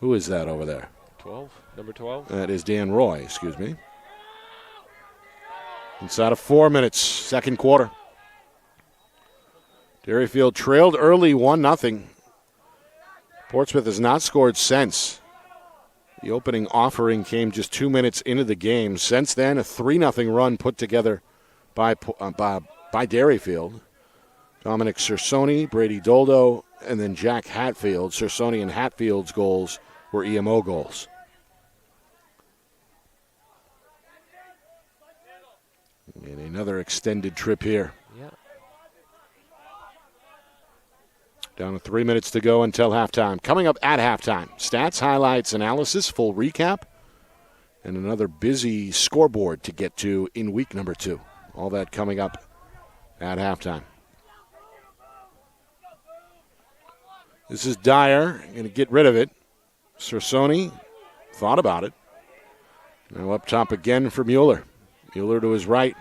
who is that over there?
12, number 12.
That is Dan Roy, excuse me. Inside of 4 minutes, second quarter. Derryfield trailed early 1-0. Portsmouth has not scored since. The opening offering came just 2 minutes into the game. Since then, a 3-0 run put together by Derryfield. Dominic Cersoni, Brady Doldo, and then Jack Hatfield. Cersoni and Hatfield's goals were EMO goals. And another extended trip here.
Yeah.
Down to 3 minutes to go until halftime. Coming up at halftime, stats, highlights, analysis, full recap, and another busy scoreboard to get to in week number 2. All that coming up at halftime. This is Dyer, going to get rid of it. Cersoni thought about it. Now up top again for Mueller. Mueller to his right.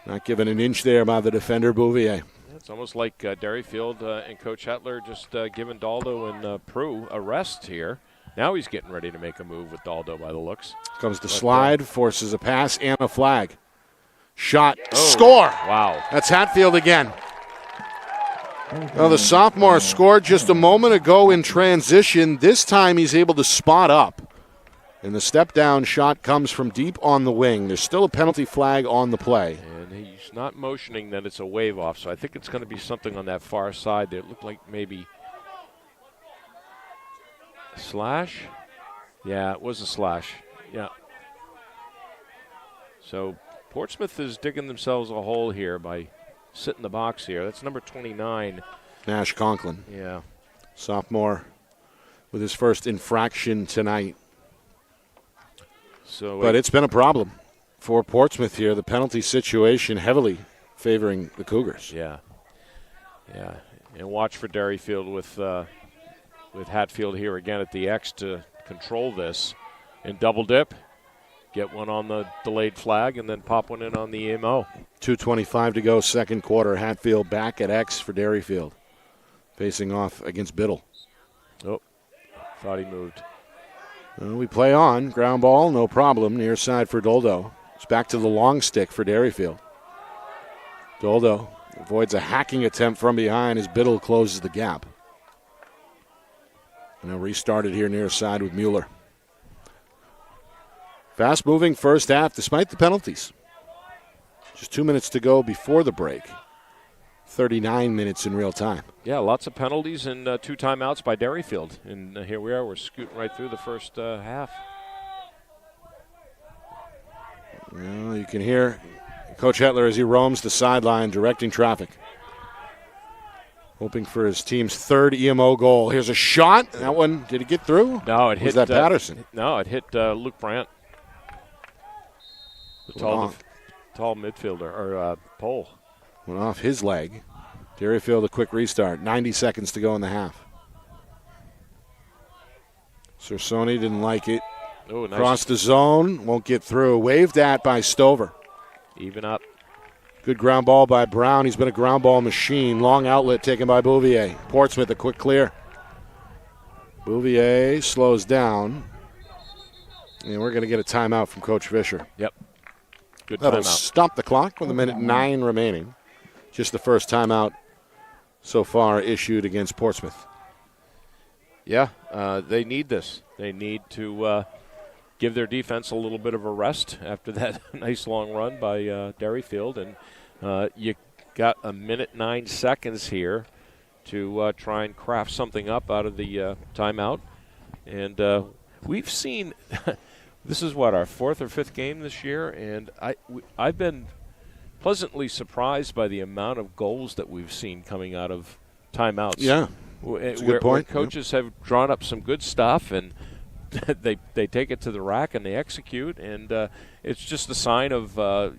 Not given an inch there by the defender, Bouvier.
It's almost like Derryfield and Coach Hetler just giving Daldo and Prue a rest here. Now he's getting ready to make a move with Daldo by the looks.
Comes the slide, forces a pass and a flag. Shot, score!
Wow.
That's Hatfield again. Well, the sophomore scored just a moment ago in transition. This time he's able to spot up. And the step-down shot comes from deep on the wing. There's still a penalty flag on the play.
And he's not motioning that it's a wave off, so I think it's going to be something on that far side there. It looked like maybe a slash. Yeah, it was a slash. Yeah. So Portsmouth is digging themselves a hole here by sitting the box here. That's number 29.
Nash Conklin.
Yeah.
Sophomore with his first infraction tonight. But it's been a problem for Portsmouth here. The penalty situation heavily favoring the Cougars.
Yeah. Yeah. And watch for Derryfield with Hatfield here again at the X to control this and double dip. Get one on the delayed flag and then pop one in on the EMO.
2:25 to go, second quarter. Hatfield back at X for Derryfield. Facing off against Biddle.
Oh, thought he moved.
Well, we play on. Ground ball, no problem. Near side for Doldo. It's back to the long stick for Derryfield. Doldo avoids a hacking attempt from behind as Biddle closes the gap. And now restarted here near side with Mueller. Fast-moving first half despite the penalties. Just 2 minutes to go before the break. 39 minutes in real time.
Yeah, lots of penalties and 2 timeouts by Derryfield. And here we are. We're scooting right through the first half.
Well, you can hear Coach Hetler as he roams the sideline directing traffic. Hoping for his team's third EMO goal. Here's a shot. That one, did it get through?
No, it hit.
Was that Patterson?
No, it hit Luke Brandt. The tall midfielder, or pole.
Went off his leg. Derryfield a quick restart. 90 seconds to go in the half. Cersoni didn't like it.
Oh, nice.
Crossed the zone. Won't get through. Waved at by Stover.
Even up.
Good ground ball by Brown. He's been a ground ball machine. Long outlet taken by Bouvier. Portsmouth a quick clear. Bouvier slows down. And we're going to get a timeout from Coach Fisher.
Yep. Good
That'll
timeout.
stop the clock with 1:09 remaining. Just the first timeout so far issued against Portsmouth.
Yeah, they need this. They need to give their defense a little bit of a rest after that nice long run by Derryfield. And you got 1:09 here to try and craft something up out of the timeout. And we've seen this is what, our 4th or 5th game this year, and I've been pleasantly surprised by the amount of goals that we've seen coming out of timeouts.
Yeah, that's a good point.
Where coaches have drawn up some good stuff, and they take it to the rack and they execute, and it's just a sign of the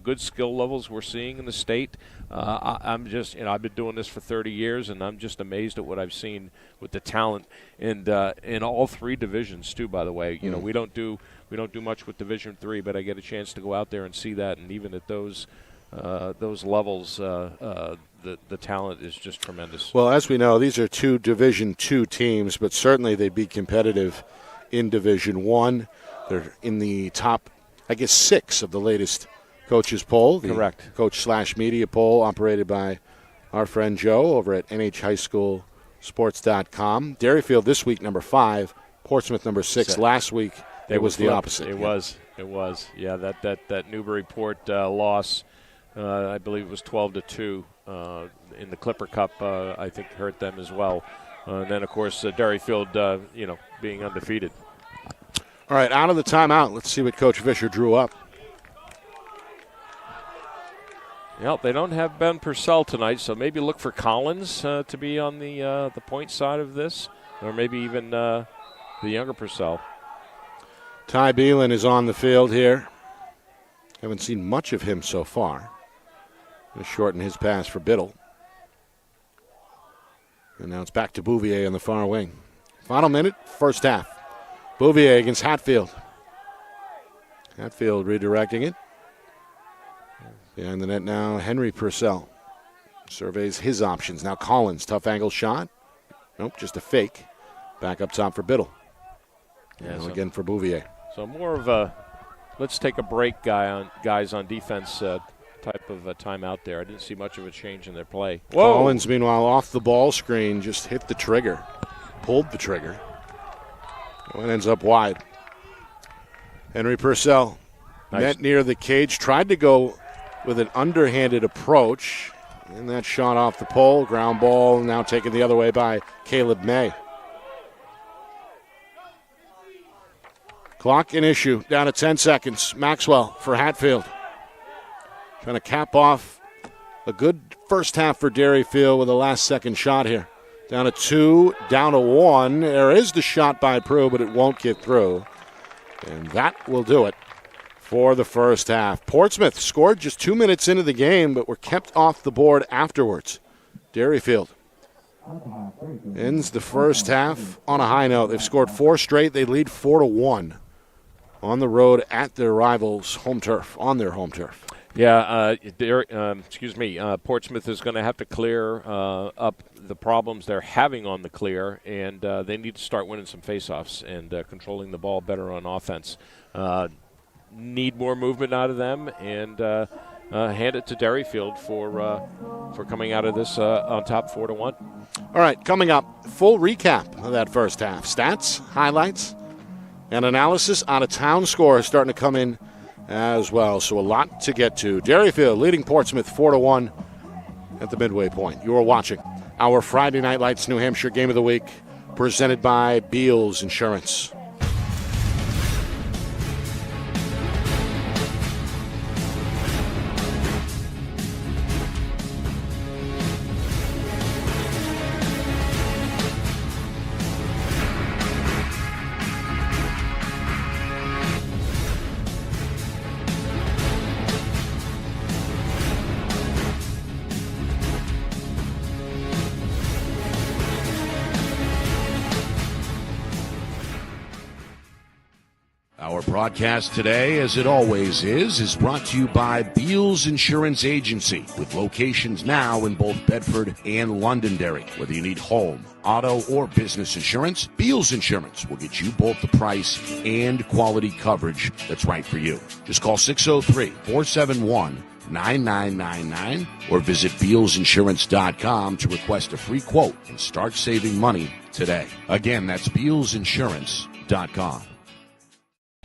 good skill levels we're seeing in the state. I'm just I've been doing this for 30 years, and I'm just amazed at what I've seen with the talent and in all 3 divisions too. By the way, we don't do much with Division 3, but I get a chance to go out there and see that, and even at those levels, the talent is just tremendous.
Well, as we know, these are 2 Division 2 teams, but certainly they'd be competitive in Division 1. They're in the top, 6 of the latest coaches poll.
Correct.
Coach/media poll operated by our friend Joe over at nhhighschoolsports.com. Derryfield this week, number 5. Portsmouth, number 6. Last week, it was the opposite.
It was. Yeah, that Newburyport loss, I believe it was 12-2 in the Clipper Cup, I think hurt them as well. And then, of course, Derryfield, being undefeated.
All right, out of the timeout, let's see what Coach Fisher drew up.
Well, they don't have Ben Purcell tonight, so maybe look for Collins to be on the point side of this, or maybe even the younger Purcell.
Ty Beelan is on the field here. Haven't seen much of him so far. Going to shorten his pass for Biddle. And now it's back to Bouvier on the far wing. Final minute, first half. Bouvier against Hatfield. Hatfield redirecting it. Behind the net now, Henry Purcell. Surveys his options. Now Collins, tough angle shot. Nope, just a fake. Back up top for Biddle.
Yeah,
so again for Bouvier.
So more of a let's take a break guys on defense type of a timeout there. I didn't see much of a change in their play. Whoa.
Collins, meanwhile, off the ball screen, just hit the trigger. Pulled the trigger. It ends up wide. Henry Purcell,
nice.
Net near the cage, tried to go with an underhanded approach. And that shot off the pole. Ground ball now taken the other way by Caleb May. Clock in issue, down to 10 seconds. Maxwell for Hatfield. Trying to cap off a good first half for Derryfield with a last-second shot here. Down to 2, down to 1. There is the shot by Prue, but it won't get through. And that will do it for the first half. Portsmouth scored just 2 minutes into the game, but were kept off the board afterwards. Derryfield ends the first half on a high note. They've scored 4 straight. They lead 4-1 on the road at their rivals' home turf, on their home turf.
Yeah, Portsmouth is going to have to clear up the problems they're having on the clear, and they need to start winning some faceoffs and controlling the ball better on offense. Need more movement out of them, and hand it to Derryfield for coming out of this on top 4-1.
All right, coming up, full recap of that first half. Stats, highlights, and analysis on a town score starting to come in as well. So a lot to get to. Derryfield leading Portsmouth 4-1 at the midway point. You are watching our Friday Night Lights New Hampshire Game of the Week presented by Beals Insurance.
Our broadcast today, as it always is brought to you by Beals Insurance Agency, with locations now in both Bedford and Londonderry. Whether you need home, auto, or business insurance, Beals Insurance will get you both the price and quality coverage that's right for you. Just call 603-471-9999 or visit BealsInsurance.com to request a free quote and start saving money today. Again, that's BealsInsurance.com.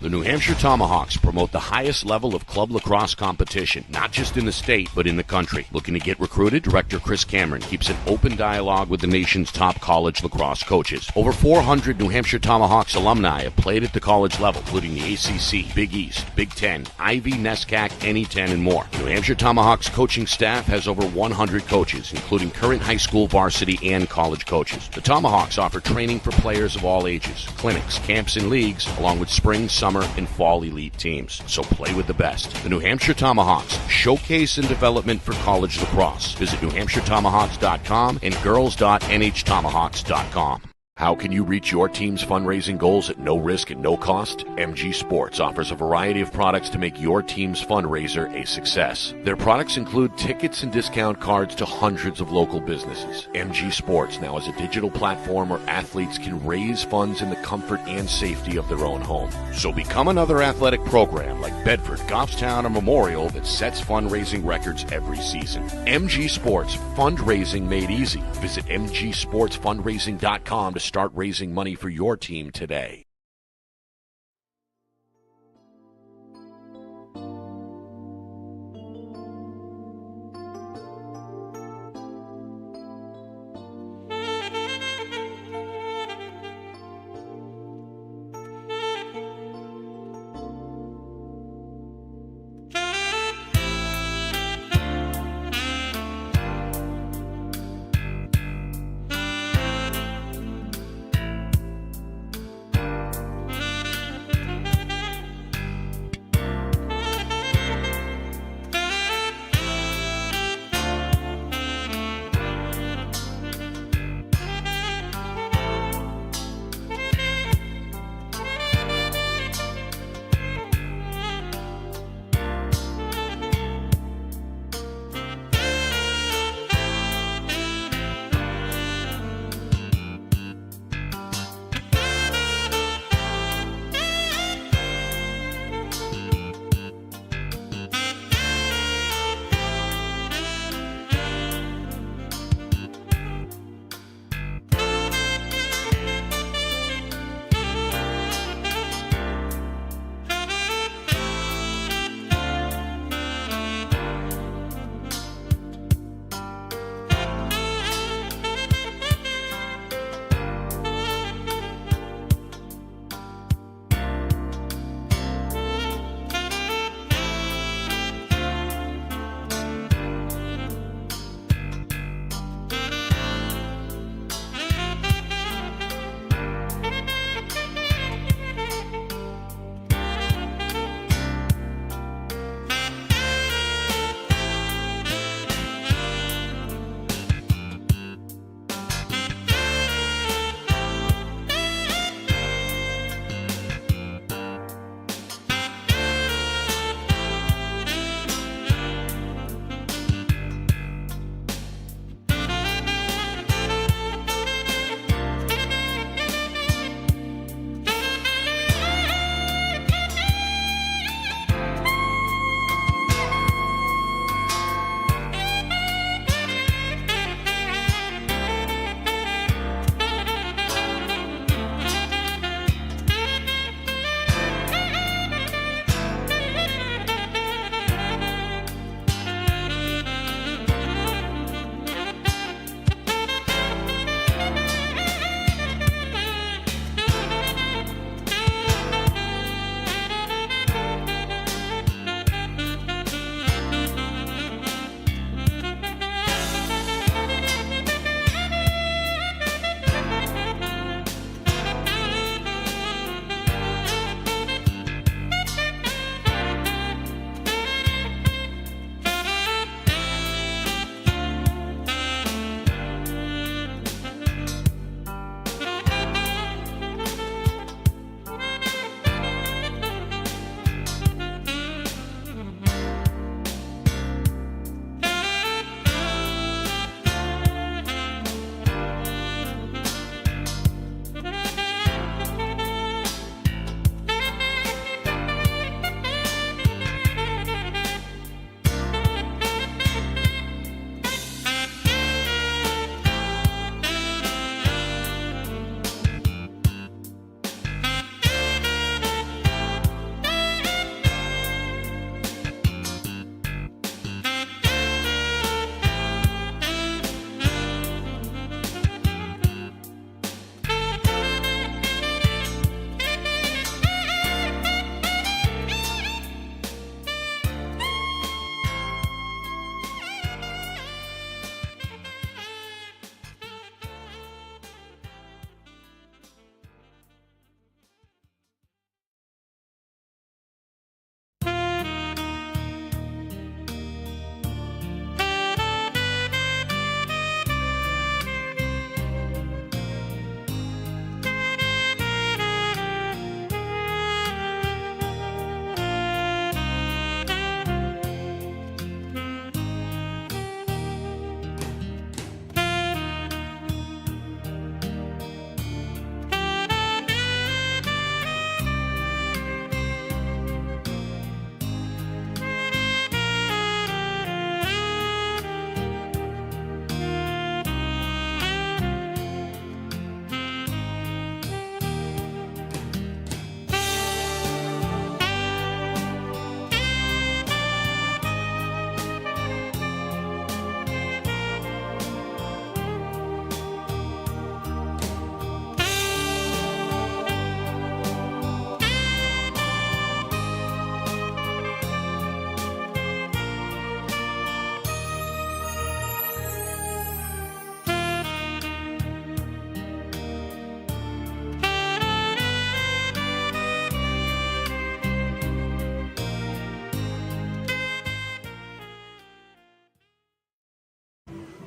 The New Hampshire Tomahawks promote the highest level of club lacrosse competition, not just in the state, but in the country. Looking to get recruited? Director Chris Cameron keeps an open dialogue with the nation's top college lacrosse coaches. Over 400 New Hampshire Tomahawks alumni have played at the college level, including the ACC, Big East, Big Ten, Ivy, NESCAC, NE10, and more. New Hampshire Tomahawks coaching staff has over 100 coaches, including current high school, varsity, and college coaches. The Tomahawks offer training for players of all ages, clinics, camps, and leagues, along with spring, summer, and fall elite teams. So play with the best. The New Hampshire Tomahawks, showcase and development for college lacrosse. Visit NewHampshireTomahawks.com and girls.nhtomahawks.com. How can you reach your team's fundraising goals at no risk and no cost? MG Sports offers a variety of products to make your team's fundraiser a success. Their products include tickets and discount cards to hundreds of local businesses. MG Sports now has a digital platform where athletes can raise funds in the comfort and safety of their own home. So become another athletic program like Bedford, Goffstown, or Memorial that sets fundraising records every season. MG Sports, fundraising made easy. Visit mgsportsfundraising.com to start raising money for your team today.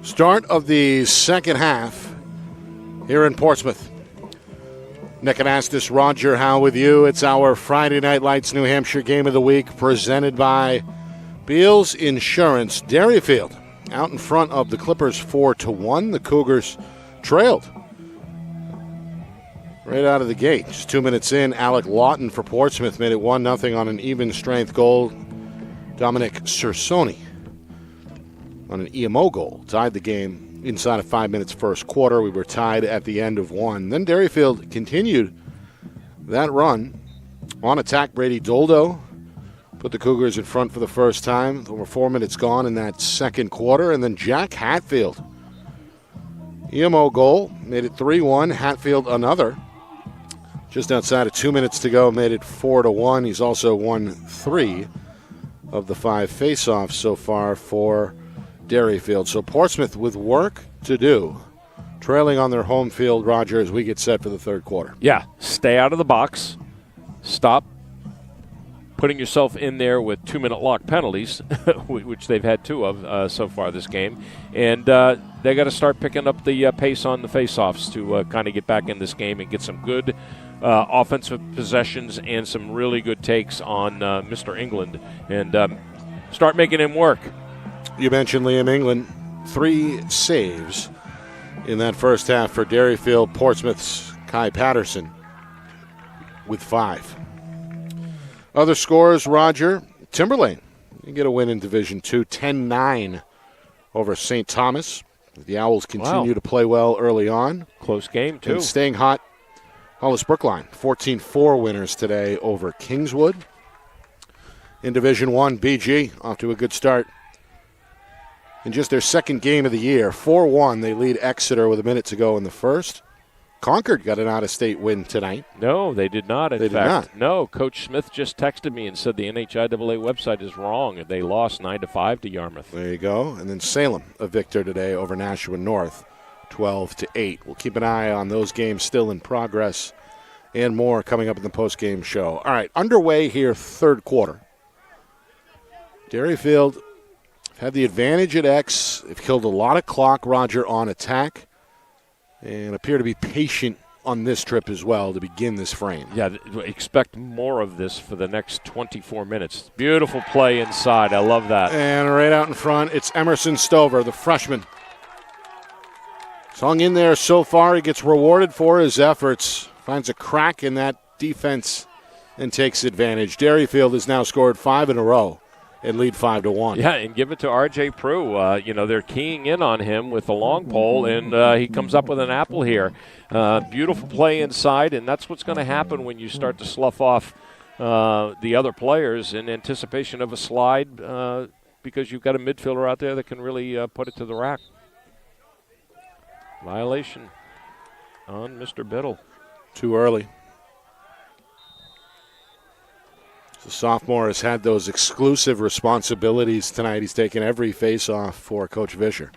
Start of the second half here in Portsmouth. Nick Anastas, Roger Howe with you. It's our Friday Night Lights New Hampshire Game of the Week presented by Beals Insurance. Derryfield out in front of the Clippers 4-1. The Cougars trailed right out of the gate. Just 2 minutes in, Alec Lawton for Portsmouth made it 1-0 on an even strength goal. Dominic Cersoni on an EMO goal tied the game inside of 5 minutes first quarter. We were tied at the end of one. Then Derryfield continued that run. On attack, Brady Doldo put the Cougars in front for the first time. Over 4 minutes gone in that second quarter. And then Jack Hatfield, EMO goal, made it 3-1. Hatfield another. Just outside of 2 minutes to go, made it 4-1. He's also won 3 of the 5 faceoffs so far for Derryfield. So Portsmouth with work to do, trailing on their home field, Roger, as we get set for the third quarter.
Yeah, stay out of the box. Stop putting yourself in there with 2-minute lock penalties, which they've had 2 of so far this game. And they got to start picking up the pace on the faceoffs to kind of get back in this game and get some good offensive possessions and some really good takes on Mr. England and start making him work.
You mentioned Liam England, 3 saves in that first half for Derryfield. Portsmouth's Kai Patterson with 5. Other scores, Roger. Timberlane, you get a win in Division 2, 10-9 over St. Thomas. The Owls continue to play well early on.
Close game, too.
And staying hot, Hollis Brookline, 14-4 winners today over Kingswood. In Division 1, BG off to a good start. In just their second game of the year, 4-1, they lead Exeter with a minute to go in the first. Concord got an out-of-state win tonight.
No, they did not, in fact.
Did not.
No, Coach Smith just texted me and said the NHIAA website is wrong. They lost 9-5 to Yarmouth.
There you go. And then Salem, a victor today over Nashua North, 12-8. We'll keep an eye on those games still in progress and more coming up in the post-game show. All right, underway here, third quarter. Derryfield had the advantage at X. They've killed a lot of clock, Roger, on attack, and appear to be patient on this trip as well to begin this frame.
Yeah, expect more of this for the next 24 minutes. Beautiful play inside. I love that.
And right out in front, it's Emerson Stover, the freshman. He's hung in there so far. He gets rewarded for his efforts. Finds a crack in that defense and takes advantage. Derryfield has now scored 5 in a row and lead 5-1.
Yeah, and give it to R.J. Prue. They're keying in on him with the long pole, and he comes up with an apple here. Beautiful play inside, and that's what's going to happen when you start to slough off the other players in anticipation of a slide because you've got a midfielder out there that can really put it to the rack. Violation on Mr. Biddle.
Too early. The sophomore has had those exclusive responsibilities tonight. He's taken every face-off for Coach Vischer.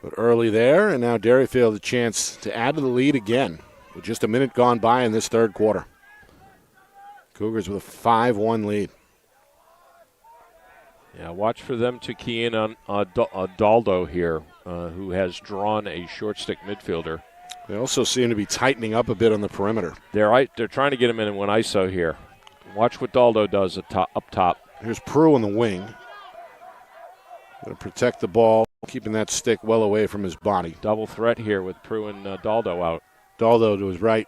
But early there, and now Derryfield a chance to add to the lead again with just a minute gone by in this third quarter. Cougars with a 5-1 lead.
Yeah, watch for them to key in on Daldo here, who has drawn a short stick midfielder.
They also seem to be tightening up a bit on the perimeter.
They're trying to get him in one ISO here. Watch what Daldo does up top.
Here's Prue on the wing. Going to protect the ball, keeping that stick well away from his body.
Double threat here with Prue and Daldo out.
Daldo to his right.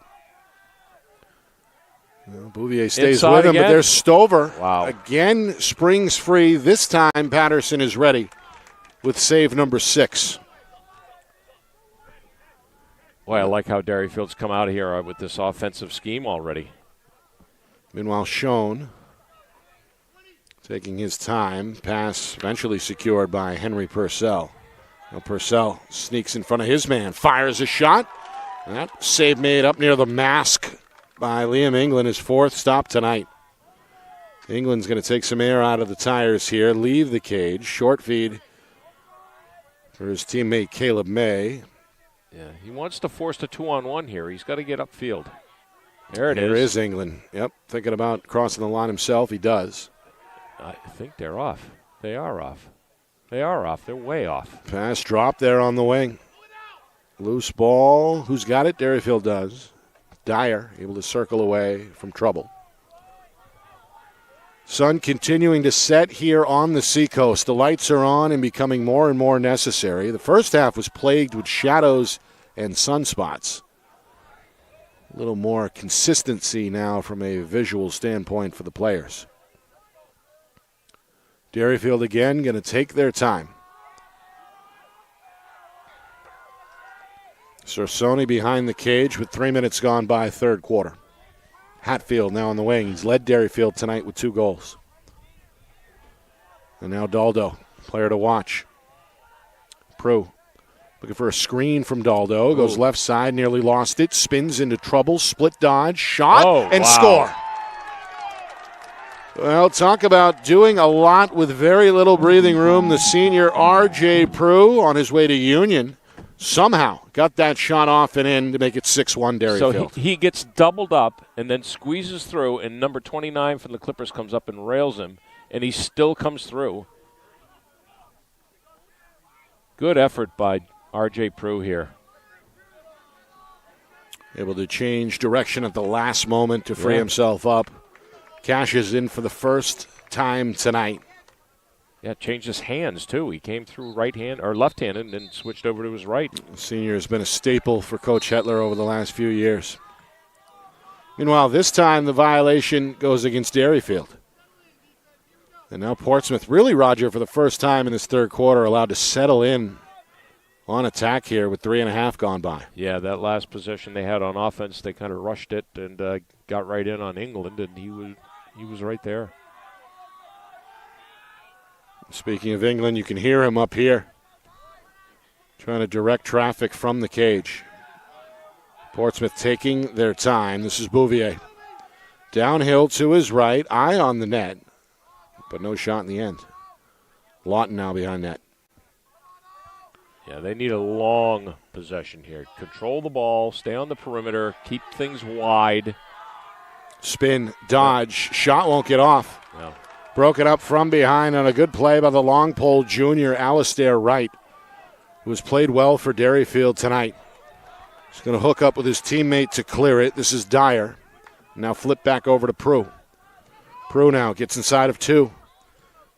Bouvier stays
Inside
with him,
again.
but there's Stover.
Wow.
Again, springs free. This time, Patterson is ready with save number 6.
Boy, I like how Derryfield's come out of here with this offensive scheme already.
Meanwhile, Schoen taking his time. Pass eventually secured by Henry Purcell. Now Purcell sneaks in front of his man, fires a shot. That save made up near the mask by Liam England, his 4th stop tonight. England's going to take some air out of the tires here, leave the cage. Short feed for his teammate Caleb May.
Yeah, he wants to force the 2-on-1 here. He's got to get upfield. There
Here is England. Yep, thinking about crossing the line himself. He does.
I think they're off. They are off. They are off. They're way off.
Pass drop there on the wing. Loose ball. Who's got it? Derryfield does. Dyer able to circle away from trouble. Sun continuing to set here on the seacoast. The lights are on and becoming more and more necessary. The first half was plagued with shadows and sunspots. A little more consistency now from a visual standpoint for the players. Derryfield again going to take their time. Cersoni behind the cage with 3 minutes gone by third quarter. Hatfield now on the wing. He's led Derryfield tonight with 2 goals. And now Daldo, player to watch. Prue looking for a screen from Daldo. Goes left side, nearly lost it. Spins into trouble. Split dodge, shot, and score. Well, talk about doing a lot with very little breathing room. The senior R.J. Prue on his way to Union somehow got that shot off and in to make it 6-1 Derryfield.
So he gets doubled up and then squeezes through, and number 29 from the Clippers comes up and rails him, and he still comes through. Good effort by R.J. Prue here.
Able to change direction at the last moment to free himself up. Cashes in for the first time tonight.
Yeah, changed his hands, too. He came through left-handed and then switched over to his right.
The senior has been a staple for Coach Hetler over the last few years. Meanwhile, this time the violation goes against Derryfield. And now Portsmouth, really, Roger, for the first time in this third quarter, allowed to settle in on attack here with 3.5 gone by.
Yeah, that last possession they had on offense, they kind of rushed it and got right in on England, and he was right there.
Speaking of England, you can hear him up here trying to direct traffic from the cage. Portsmouth taking their time. This is Bouvier. Downhill to his right, eye on the net, but no shot in the end. Lawton now behind net.
Yeah, they need a long possession here. Control the ball, stay on the perimeter, keep things wide.
Spin, dodge, shot won't get off.
No.
Broke it up from behind on a good play by the long pole junior, Alistair Wright, who has played well for Derryfield tonight. He's going to hook up with his teammate to clear it. This is Dyer. Now flip back over to Prue. Prue now gets inside of 2.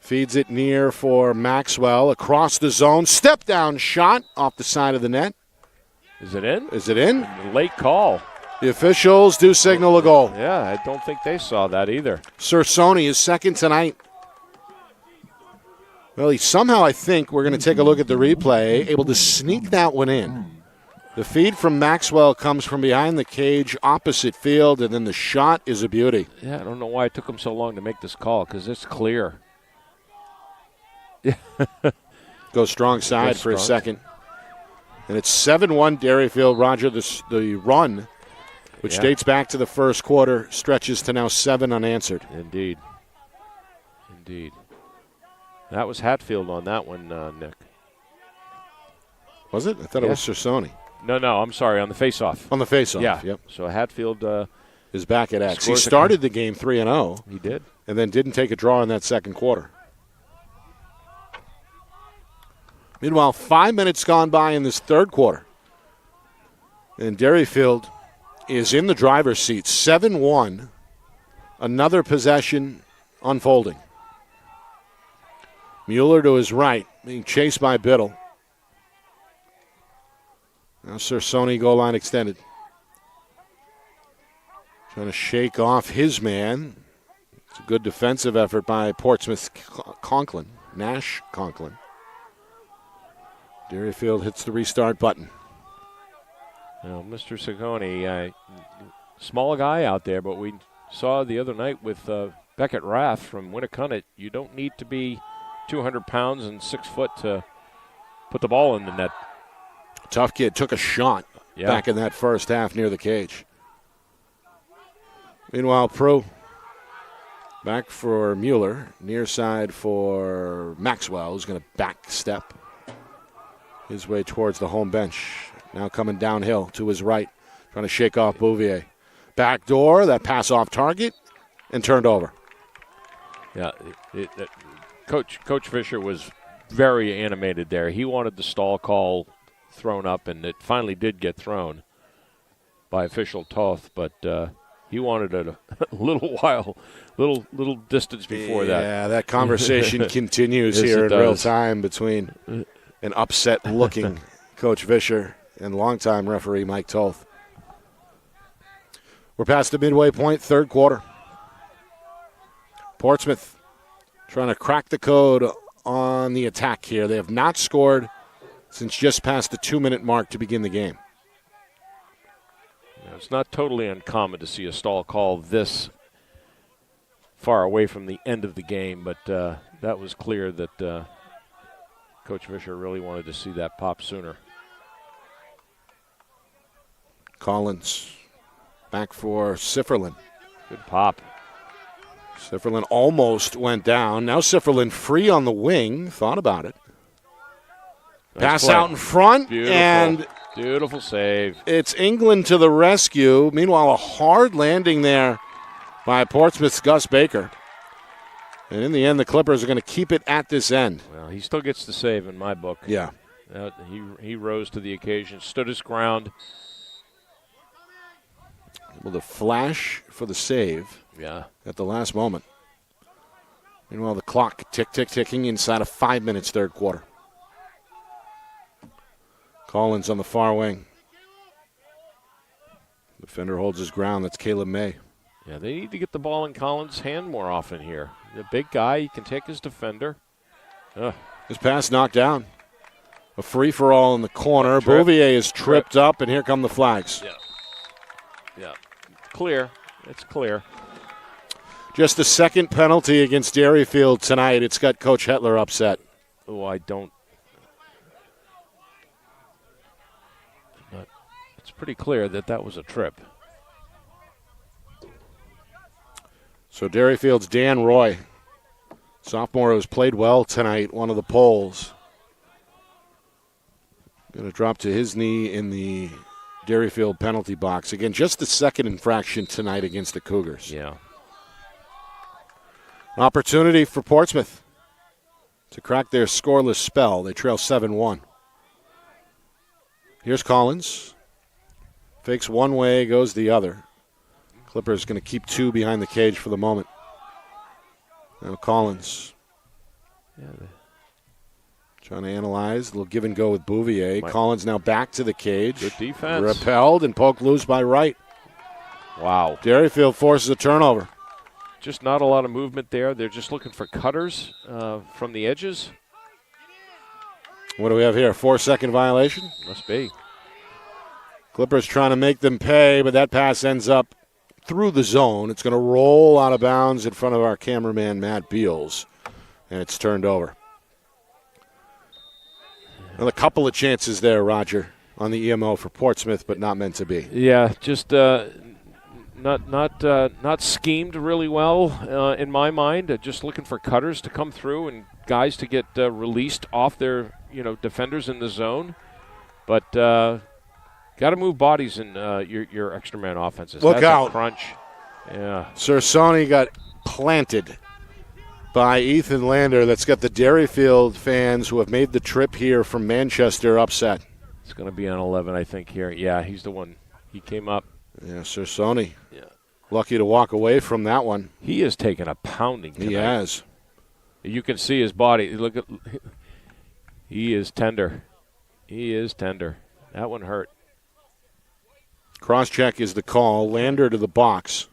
Feeds it near for Maxwell. Across the zone. Step down shot off the side of the net.
Is it in?
Is it in?
Late call.
The officials do signal a goal.
Yeah, I don't think they saw that either.
Cersoni is second tonight. Well, he somehow, I think, we're going to take a look at the replay, able to sneak that one in. The feed from Maxwell comes from behind the cage, opposite field, and then the shot is a beauty.
Yeah, I don't know why it took him so long to make this call, because it's clear.
Goes strong side for a second. And it's 7-1 Derryfield. Roger, the run, which dates back to the first quarter, stretches to now 7 unanswered.
Indeed. That was Hatfield on that one, Nick.
Was it? I thought it was Cersoni.
No, I'm sorry, on the faceoff.
On the faceoff,
yeah.
Yep.
So Hatfield
is back at X. He started the game 3-0.
He did.
And then didn't take a draw in that second quarter. Meanwhile, 5 minutes gone by in this third quarter. And Derryfield is in the driver's seat. 7-1. Another possession unfolding. Mueller to his right, being chased by Biddle. Now Cersoni goal line extended. Trying to shake off his man. It's a good defensive effort by Portsmouth Conklin. Nash Conklin. Derryfield hits the restart button.
Well, Mr. Ciccone, small guy out there, but we saw the other night with Beckett Rath from Winnicott, you don't need to be 200 pounds and 6 foot to put the ball in the net.
Tough kid. Took a shot back in that first half near the cage. Meanwhile, Prue back for Mueller. Near side for Maxwell, who's going to back step his way towards the home bench. Now coming downhill to his right, trying to shake off Bouvier. Back door, that pass off target, and turned over.
Yeah, Coach Fisher was very animated there. He wanted the stall call thrown up, and it finally did get thrown by official Toth, but he wanted it a little while, little distance before that.
Yeah, that conversation continues
Yes,
here
it
in real
does.
time between an upset-looking Coach Vischer and longtime referee Mike Toth. We're past the midway point, third quarter. Portsmouth trying to crack the code on the attack here. They have not scored since just past the 2-minute mark to begin the game.
It's not totally uncommon to see a stall call this far away from the end of the game, but that was clear that Coach Vischer really wanted to see that pop sooner.
Collins back for Sifferlin.
Good pop.
Sifferlin almost went down. Now Sifferlin free on the wing. Thought about it.
Nice
Pass
play.
out in front.
Beautiful.
And
Beautiful save.
it's England to the rescue. Meanwhile, a hard landing there by Portsmouth's Gus Baker. And in the end, the Clippers are going to keep it at this end.
Well, he still gets the save in my book.
Yeah.
He rose to the occasion, stood his ground.
Able to flash for the save
Yeah.
at the last moment. Meanwhile, the clock ticking inside of 5 minutes, third quarter. Collins on the far wing. Defender holds his ground. That's Caleb May.
Yeah, they need to get the ball in Collins' hand more often here. The big guy, he can take his defender.
His pass knocked down. A free-for-all in the corner.
Trip.
Bouvier is tripped up, and here come the flags.
Yeah. Clear. It's clear.
Just the second penalty against Derryfield tonight. It's got Coach Hetler upset.
Oh, I don't. But it's pretty clear that was a trip.
So Derryfield's Dan Roy, sophomore who's played well tonight, one of the poles. Going to drop to his knee in the Derryfield penalty box. Again, just the second infraction tonight against the Cougars.
Yeah.
An opportunity for Portsmouth to crack their scoreless spell. They trail 7-1. Here's Collins. Fakes one way, goes the other. Clippers going to keep two behind the cage for the moment. Now Collins.
Yeah.
Trying to analyze. A little give and go with Bouvier. Collins now back to the cage.
Good defense.
Repelled and poked loose by Wright.
Wow.
Derryfield forces a turnover.
Just not a lot of movement there. They're just looking for cutters from the edges.
What do we have here? 4-second violation?
Must be.
Clippers trying to make them pay, but that pass ends up through the zone. It's going to roll out of bounds in front of our cameraman, Matt Beals, and it's turned over. Well, a couple of chances there, Roger, on the EMO for Portsmouth, but not meant to be.
Yeah, just not schemed really well in my mind. Just looking for cutters to come through and guys to get released off their defenders in the zone. But got to move bodies in your extra man offenses.
Look
That's
out.
A crunch. Yeah.
Sersoni got planted by Ethan Lander. That's got the Derryfield fans who have made the trip here from Manchester upset.
It's going to be on 11, I think, here. Yeah, he's the one. He came up.
Yeah, Sersoni.
Yeah.
Lucky to walk away from that one.
He has taken a pounding tonight.
He has.
You can see his body. Look at. He is tender. He is tender. That one hurt.
Cross-check is the call. Lander to the box.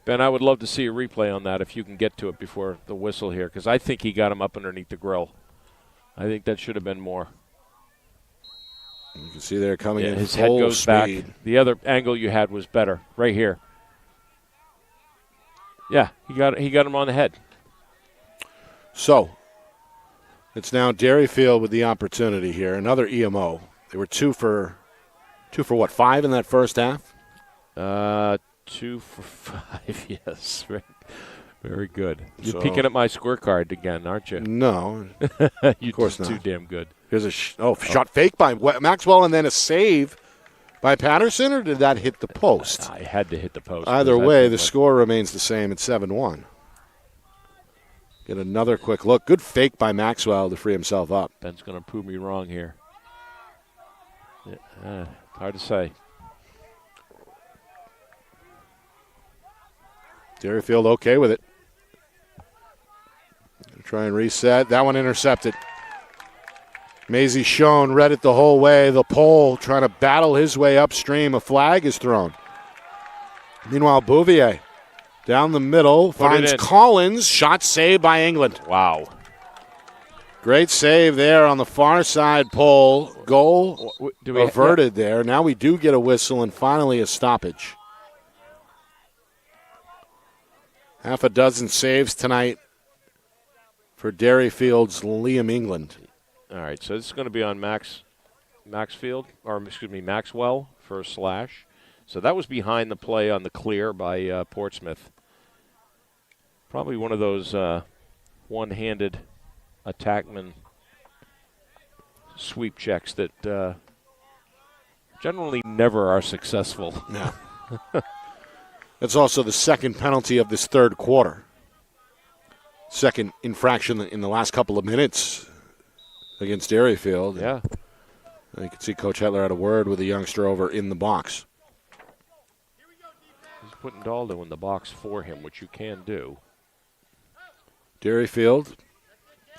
Ben, I would love to see a replay on that if you can get to it before the whistle here, because I think he got him up underneath the grill. I think that should have been more.
You can see they're coming in
his head
full
goes
speed.
back. The other angle you had was better, right here. Yeah, he got him on the head.
So, it's now Derryfield with the opportunity here. Another EMO. They were two for what, 5 in that first half?
2 for 5, yes. Very good. You're peeking at my scorecard again, aren't you?
No,
Of
course not.
Too damn good.
here's a shot fake by Maxwell and then a save by Patterson, or did that hit the post?
I had to hit the post.
Either way, the score remains the same at 7-1. Get another quick look. Good fake by Maxwell to free himself up.
Ben's going to prove me wrong here. Yeah, hard to say.
Derryfield okay with it. Try and reset. That one intercepted. Maisie Schoen read it the whole way. The pole trying to battle his way upstream. A flag is thrown. Meanwhile, Bouvier down the middle finds Collins. Shot saved by England.
Wow.
Great save there on the far side pole. Goal averted there. Now we do get a whistle and finally a stoppage. Half a dozen saves tonight for Derryfield's Liam England.
All right, so this is going to be on Maxwell for a slash. So that was behind the play on the clear by Portsmouth. Probably one of those one-handed attackman sweep checks that generally never are successful.
No. That's also the second penalty of this third quarter. Second infraction in the last couple of minutes against Derryfield.
Yeah.
You can see Coach Hetler had a word with the youngster over in the box.
He's putting Daldo in the box for him, which you can do.
Derryfield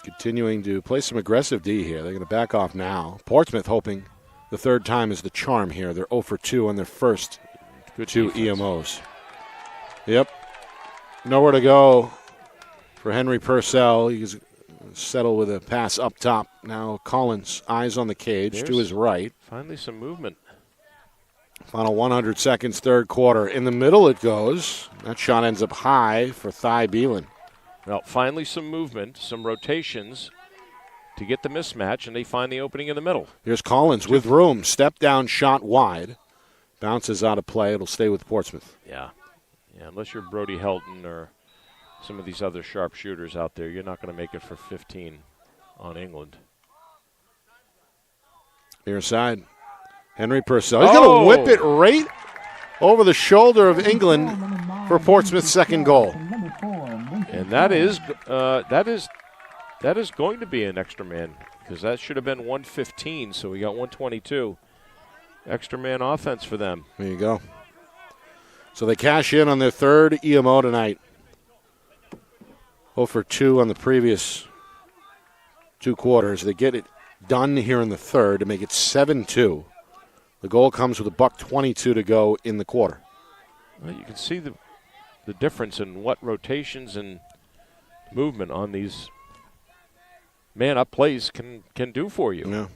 continuing to play some aggressive D here. They're going to back off now. Portsmouth hoping the third time is the charm here. They're 0 for 2 on their first two EMOs. Yep. Nowhere to go for Henry Purcell. He's settled with a pass up top. Now Collins, eyes on the cage to his right.
Finally some movement.
Final 100 seconds, third quarter. In the middle it goes. That shot ends up high for Thigh Beelan.
Well, finally some movement, some rotations to get the mismatch, and they find the opening in the middle.
Here's Collins with room. Step down shot wide. Bounces out of play. It'll stay with Portsmouth.
Yeah, unless you're Brody Helton or some of these other sharp shooters out there, you're not going to make it for 15 on England.
Near side. Henry Purcell. He's going to whip it right over the shoulder of England for Portsmouth's second goal.
And that is going to be an extra man, because that should have been 115, so we got 122. Extra man offense for them.
There you go. So they cash in on their third EMO tonight. 0 for 2 on the previous two quarters. They get it done here in the third to make it 7-2. The goal comes with $1:22 to go in the quarter.
Well, you can see the difference in what rotations and movement on these man-up plays can do for you.
Yeah.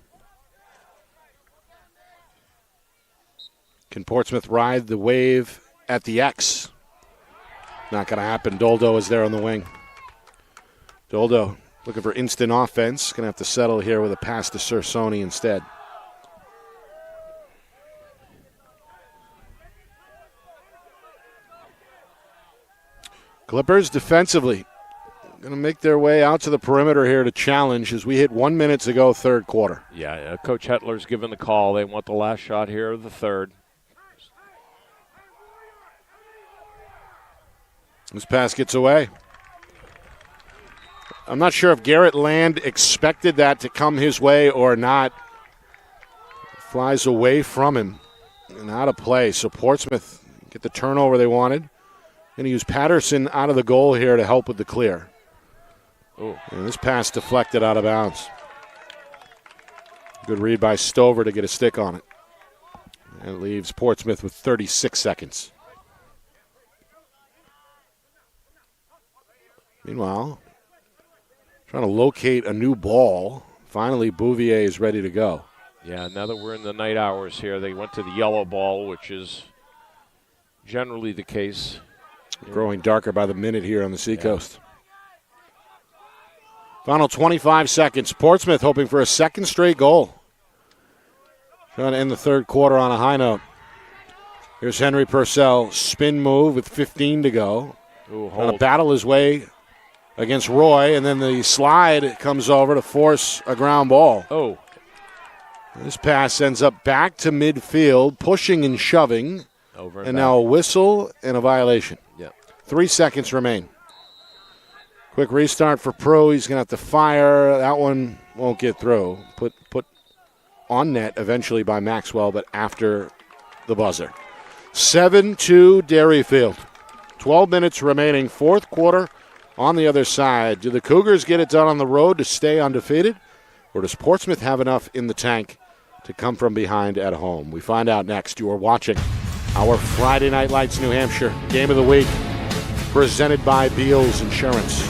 Can Portsmouth ride the wave at the X? Not going to happen. Doldo is there on the wing. Doldo looking for instant offense. Going to have to settle here with a pass to Sersoni instead. Clippers defensively going to make their way out to the perimeter here to challenge as we hit 1 minute to go third quarter.
Yeah, Coach Hetler's given the call. They want the last shot here of the third.
This pass gets away. I'm not sure if Garrett Land expected that to come his way or not. Flies away from him and out of play. So Portsmouth get the turnover they wanted. Going to use Patterson out of the goal here to help with the clear.
Oh,
and this pass deflected out of bounds. Good read by Stover to get a stick on it. And it leaves Portsmouth with 36 seconds. Meanwhile, trying to locate a new ball. Finally, Bouvier is ready to go.
Yeah, now that we're in the night hours here, they went to the yellow ball, which is generally the case.
Growing darker by the minute here on the Seacoast. Final 25 seconds. Portsmouth hoping for a second straight goal. Trying to end the third quarter on a high note. Here's Henry Purcell. Spin move with 15 to go. Trying to battle his way against Roy, and then the slide comes over to force a ground ball.
Oh.
This pass ends up back to midfield, pushing and shoving. And now a whistle and a violation.
Yep.
3 seconds remain. Quick restart for Pro. He's going to have to fire. That one won't get through. Put on net eventually by Maxwell, but after the buzzer. 7-2 Derryfield. 12 minutes remaining, fourth quarter on the other side. Do the Cougars get it done on the road to stay undefeated, or does Portsmouth have enough in the tank to come from behind at home? We find out next. You are watching our Friday Night Lights New Hampshire Game of the Week, presented by Beals Insurance.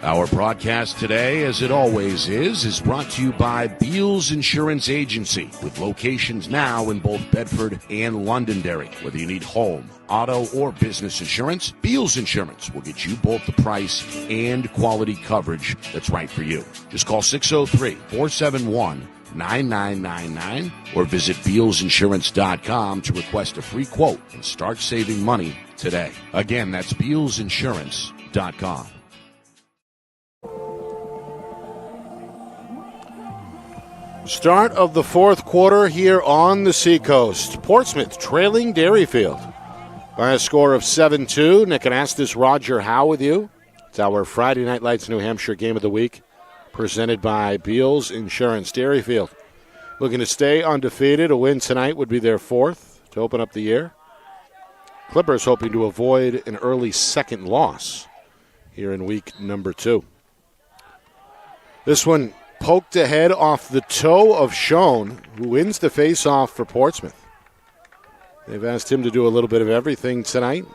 Our broadcast today, as it always is brought to you by Beals Insurance Agency, with locations now in both Bedford and Londonderry. Whether you need home, auto, or business insurance, Beals Insurance will get you both the price and quality coverage that's right for you. Just call 603-471-9999 or visit BealsInsurance.com to request a free quote and start saving money today. Again, that's BealsInsurance.com.
Start of the fourth quarter here on the Seacoast. Portsmouth trailing Derryfield by a score of 7-2. Nick Anastas, Roger Howe with you. It's our Friday Night Lights New Hampshire Game of the Week, presented by Beals Insurance. Derryfield looking to stay undefeated. A win tonight would be their fourth to open up the year. Clippers hoping to avoid an early second loss here in week number 2. This one poked ahead off the toe of Schoen, who wins the face-off for Portsmouth. They've asked him to do a little bit of everything tonight,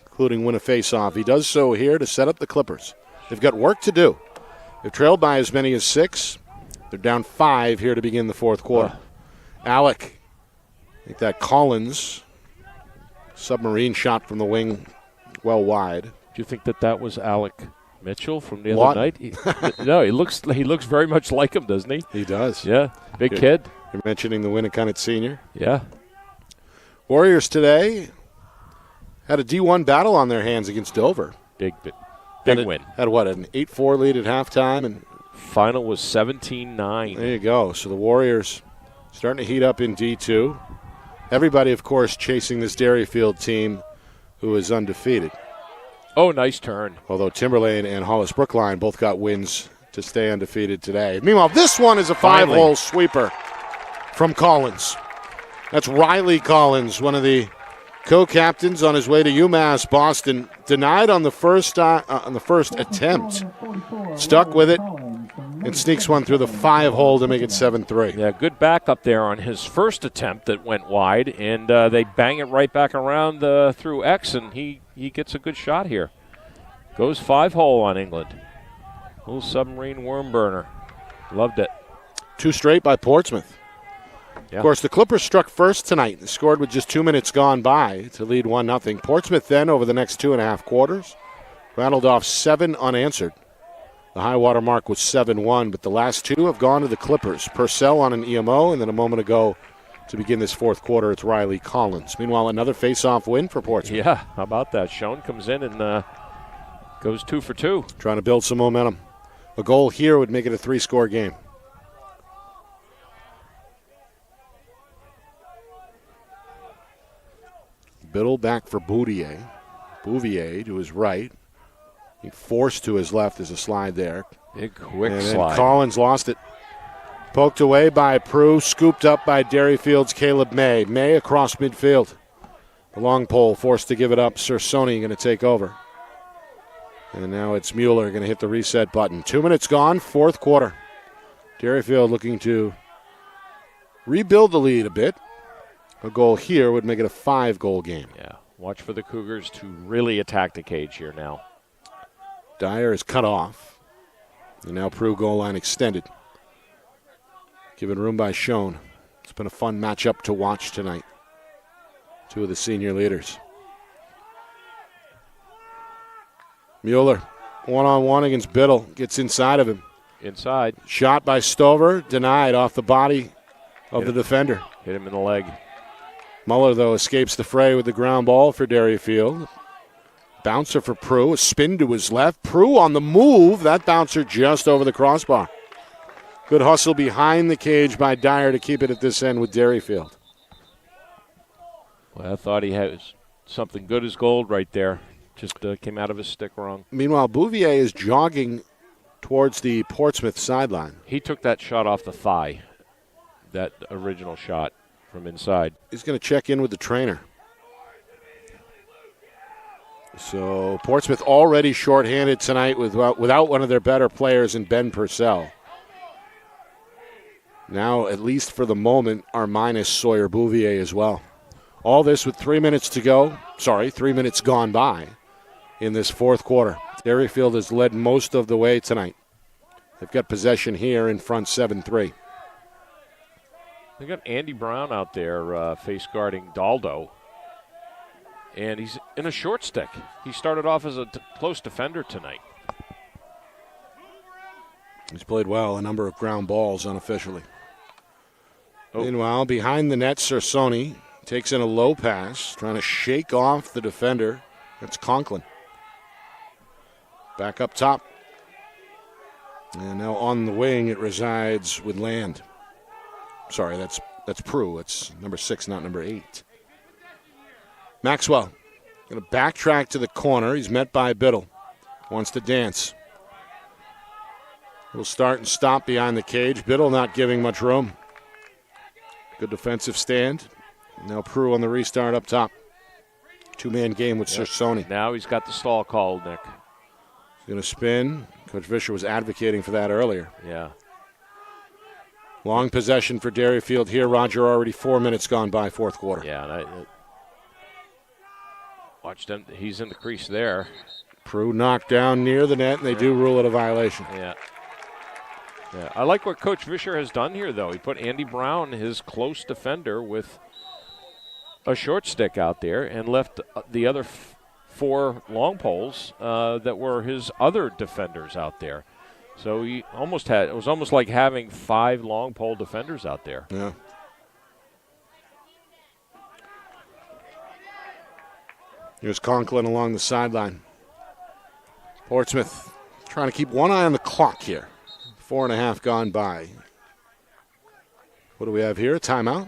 including win a face-off. He does so here to set up the Clippers. They've got work to do. They've trailed by as many as 6. They're down 5 here to begin the fourth quarter. Alec, I think that Collins submarine shot from the wing well wide.
Do you think that was Alec Mitchell from the other night? No, he looks very much like him, doesn't he?
He does.
Yeah, big kid.
You're mentioning the Winnicott Senior.
Yeah.
Warriors today had a D1 battle on their hands against Dover.
Big win.
Had what, an 8-4 lead at halftime? And
final was 17-9.
There you go. So the Warriors starting to heat up in D2. Everybody, of course, chasing this Derryfield team who is undefeated.
Oh, nice turn.
Although Timberlane and Hollis Brookline both got wins to stay undefeated today. Meanwhile, this one is a 5-hole sweeper from Collins. That's Riley Collins, one of the co-captains on his way to UMass Boston. Denied on the first attempt. Stuck with it and sneaks one through the 5-hole to make it 7-3.
Yeah, good backup there on his first attempt that went wide, and they bang it right back around through X, and he gets a good shot here. Goes 5-hole on England. Little submarine worm burner. Loved it.
2 straight by Portsmouth.
Yeah.
Of course, the Clippers struck first tonight. They scored with just 2 minutes gone by to lead 1-0. Portsmouth then, over the next 2.5 quarters, rattled off 7 unanswered. The high water mark was 7-1, but the last 2 have gone to the Clippers. Purcell on an EMO, and then a moment ago to begin this fourth quarter, it's Riley Collins. Meanwhile, another face-off win for Portsmouth.
Yeah, how about that? Schoen comes in and goes 2 for 2.
Trying to build some momentum. A goal here would make it a 3-score game. Biddle back for Bouvier. Bouvier to his right. He forced to his left as a slide there.
Big quick
and
slide.
Collins lost it. Poked away by Prue, scooped up by Derryfield's Caleb May. May across midfield. The long pole forced to give it up. Sersoni going to take over. And now it's Mueller going to hit the reset button. 2 minutes gone, fourth quarter. Derryfield looking to rebuild the lead a bit. A goal here would make it a 5-goal game.
Yeah, watch for the Cougars to really attack the cage here now.
Dyer is cut off. And now Prue goal line extended. Given room by Schoen. It's been a fun matchup to watch tonight. 2 of the senior leaders. Mueller One-on-one against Biddle. Gets inside of him.
Inside.
Shot by Stover. Denied off the body of the defender.
Hit him in the leg.
Muller, though, escapes the fray with the ground ball for Derryfield. Bouncer for Prue. A spin to his left. Prue on the move. That bouncer just over the crossbar. Good hustle behind the cage by Dyer to keep it at this end with Derryfield.
Well, I thought he had something good as gold right there. Just came out of his stick wrong.
Meanwhile, Bouvier is jogging towards the Portsmouth sideline.
He took that shot off the thigh, that original shot from inside.
He's going to check in with the trainer. So Portsmouth already shorthanded tonight without one of their better players in Ben Purcell. Now, at least for the moment, are minus Sawyer Bouvier as well. All this with 3 minutes to go. 3 minutes gone by in this fourth quarter. Derryfield has led most of the way tonight. They've got possession here in front 7-3.
They got Andy Brown out there face guarding Daldo. And he's in a short stick. He started off as a close defender tonight.
He's played well, a number of ground balls unofficially. Meanwhile, behind the net, Cersoni takes in a low pass, trying to shake off the defender. That's Conklin. Back up top. And now on the wing, it resides with Land. Sorry, that's Prue. It's number 6, not number 8. Maxwell going to backtrack to the corner. He's met by Biddle. Wants to dance. Will start and stop behind the cage. Biddle not giving much room. Good defensive stand. Now Prue on the restart up top. Two-man game with Cersoni.
Now he's got the stall called, Nick.
He's going to spin. Coach Fisher was advocating for that earlier.
Yeah.
Long possession for Derryfield here. Roger, already 4 minutes gone by fourth quarter.
Yeah, watch them. He's in the crease there.
Prue knocked down near the net, and they do rule it a violation.
Yeah. Yeah, I like what Coach Fisher has done here, though. He put Andy Brown, his close defender, with a short stick out there and left the other 4 long poles that were his other defenders out there. So he it was almost like having 5 long pole defenders out there.
Yeah. Here's Conklin along the sideline. Portsmouth trying to keep one eye on the clock here. 4.5 gone by. What do we have here? A timeout?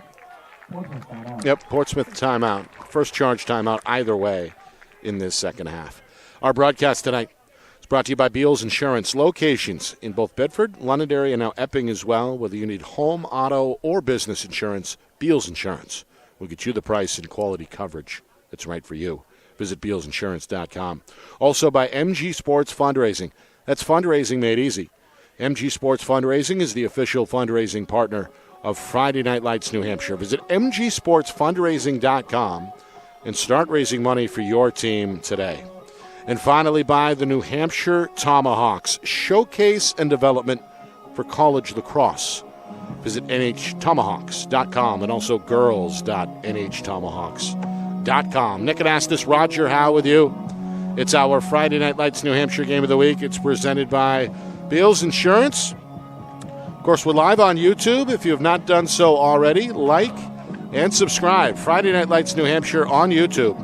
Yep, Portsmouth timeout. First charge timeout either way in this second half. Our broadcast tonight is brought to you by Beals Insurance. Locations in both Bedford, Londonderry, and now Epping as well. Whether you need home, auto, or business insurance, Beals Insurance will get you the price and quality coverage that's right for you. Visit BealsInsurance.com. Also by MG Sports Fundraising. That's fundraising made easy. MG Sports Fundraising is the official fundraising partner of Friday Night Lights New Hampshire. Visit mgsportsfundraising.com and start raising money for your team today. And finally, by the New Hampshire Tomahawks, showcase and development for college lacrosse. Visit nhtomahawks.com and also girls.nhtomahawks.com. Nick and Astis, Roger Howe with you. It's our Friday Night Lights New Hampshire Game of the Week. It's presented by Beals Insurance. Of course, we're live on YouTube. If you have not done so already, like and subscribe. Friday Night Lights New Hampshire on YouTube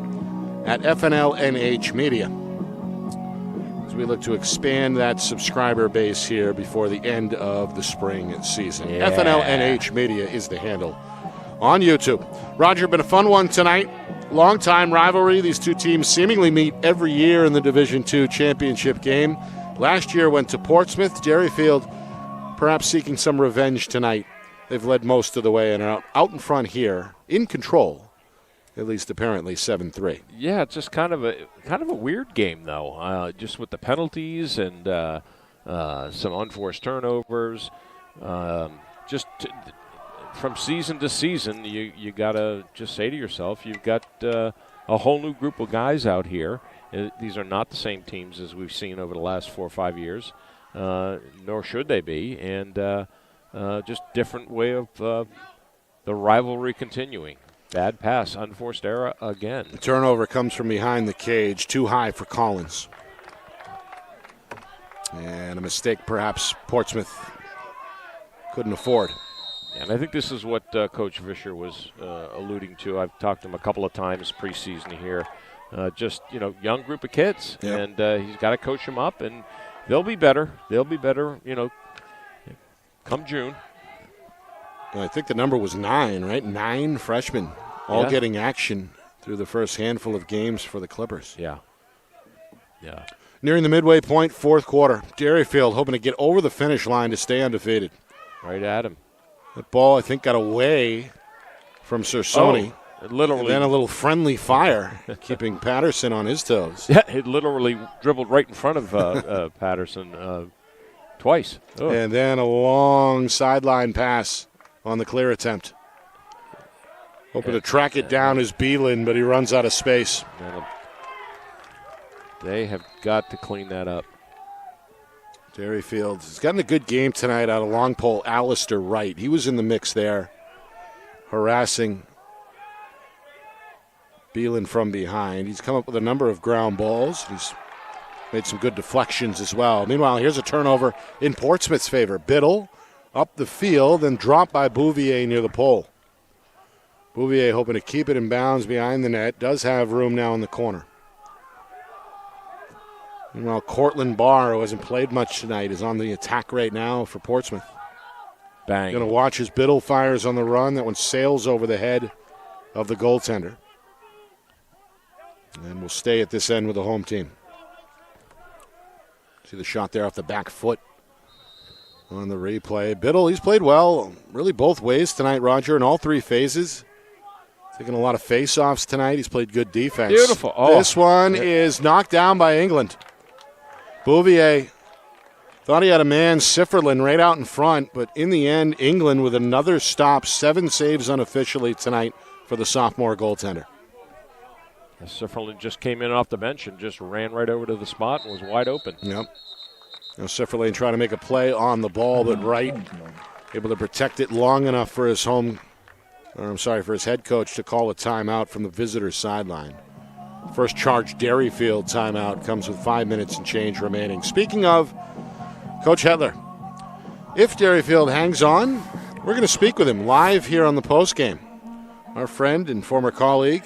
at FNLNH Media. As we look to expand that subscriber base here before the end of the spring season. Yeah. FNLNH Media is the handle on YouTube. Roger, been a fun one tonight. Long-time rivalry. These two teams seemingly meet every year in the Division II championship game. Last year went to Portsmouth. Derryfield perhaps seeking some revenge tonight. They've led most of the way and are out in front here, in control, at least apparently 7-3.
Yeah, it's just kind of a weird game though. Just with the penalties and some unforced turnovers. From season to season, you gotta just say to yourself, you've got a whole new group of guys out here. These are not the same teams as we've seen over the last 4 or 5 years, nor should they be, and just different way of the rivalry continuing. Bad pass, unforced error again.
The turnover comes from behind the cage, too high for Collins. And a mistake perhaps Portsmouth couldn't afford.
And I think this is what Coach Vischer was alluding to. I've talked to him a couple of times preseason here. Just, young group of kids.
Yep.
And he's got to coach them up, and they'll be better. They'll be better, come June.
I think the number was 9, right? 9 freshmen all getting action through the first handful of games for the Clippers.
Yeah.
Nearing the midway point, fourth quarter. Derryfield hoping to get over the finish line to stay undefeated.
Right at him.
That ball, I think, got away from Cersoni.
It literally.
And then a little friendly fire, keeping Patterson on his toes.
Yeah, it literally dribbled right in front of Patterson twice. Oh.
And then a long sideline pass on the clear attempt. Hoping to track it down is Beelan, but he runs out of space.
They have got to clean that up.
Derryfield has gotten a good game tonight out of long pole. Alistair Wright, he was in the mix there, harassing Beelan from behind. He's come up with a number of ground balls. He's made some good deflections as well. Meanwhile, here's a turnover in Portsmouth's favor. Biddle up the field and dropped by Bouvier near the pole. Bouvier hoping to keep it in bounds behind the net. Does have room now in the corner. Meanwhile, Cortland Barr, who hasn't played much tonight, is on the attack right now for Portsmouth.
Bang.
Going to watch as Biddle fires on the run. That one sails over the head of the goaltender. And we'll stay at this end with the home team. See the shot there off the back foot on the replay. Biddle, he's played well really both ways tonight, Roger, in all 3 phases. Taking a lot of face-offs tonight. He's played good defense.
Beautiful. Oh.
This one is knocked down by England. Bouvier thought he had a man, Sifferlin, right out in front, but in the end, England with another stop, 7 saves unofficially tonight for the sophomore goaltender.
Sifferlin just came in off the bench and just ran right over to the spot and was wide open.
Yep. Now Sifferlin trying to make a play on the ball, but Wright able to protect it long enough for his for his head coach to call a timeout from the visitor sideline. First charge Derryfield timeout comes with 5 minutes and change remaining. Speaking of Coach Hetler, if Derryfield hangs on, we're going to speak with him live here on the postgame. Our friend and former colleague.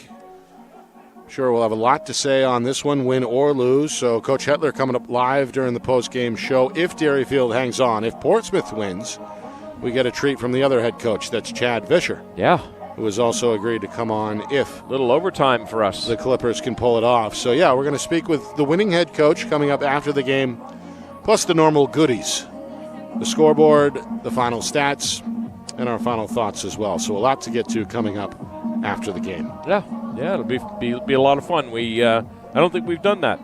Sure, we'll have a lot to say on this one, win or lose. So Coach Hetler coming up live during the postgame show if Derryfield hangs on. If Portsmouth wins, we get a treat from the other head coach. That's Chad Vischer.
Yeah.
Who has also agreed to come on if
little overtime for us.
The Clippers can pull it off. So, yeah, we're going to speak with the winning head coach coming up after the game, plus the normal goodies, the scoreboard, the final stats, and our final thoughts as well. So a lot to get to coming up after the game.
Yeah, it'll be a lot of fun. I don't think we've done that.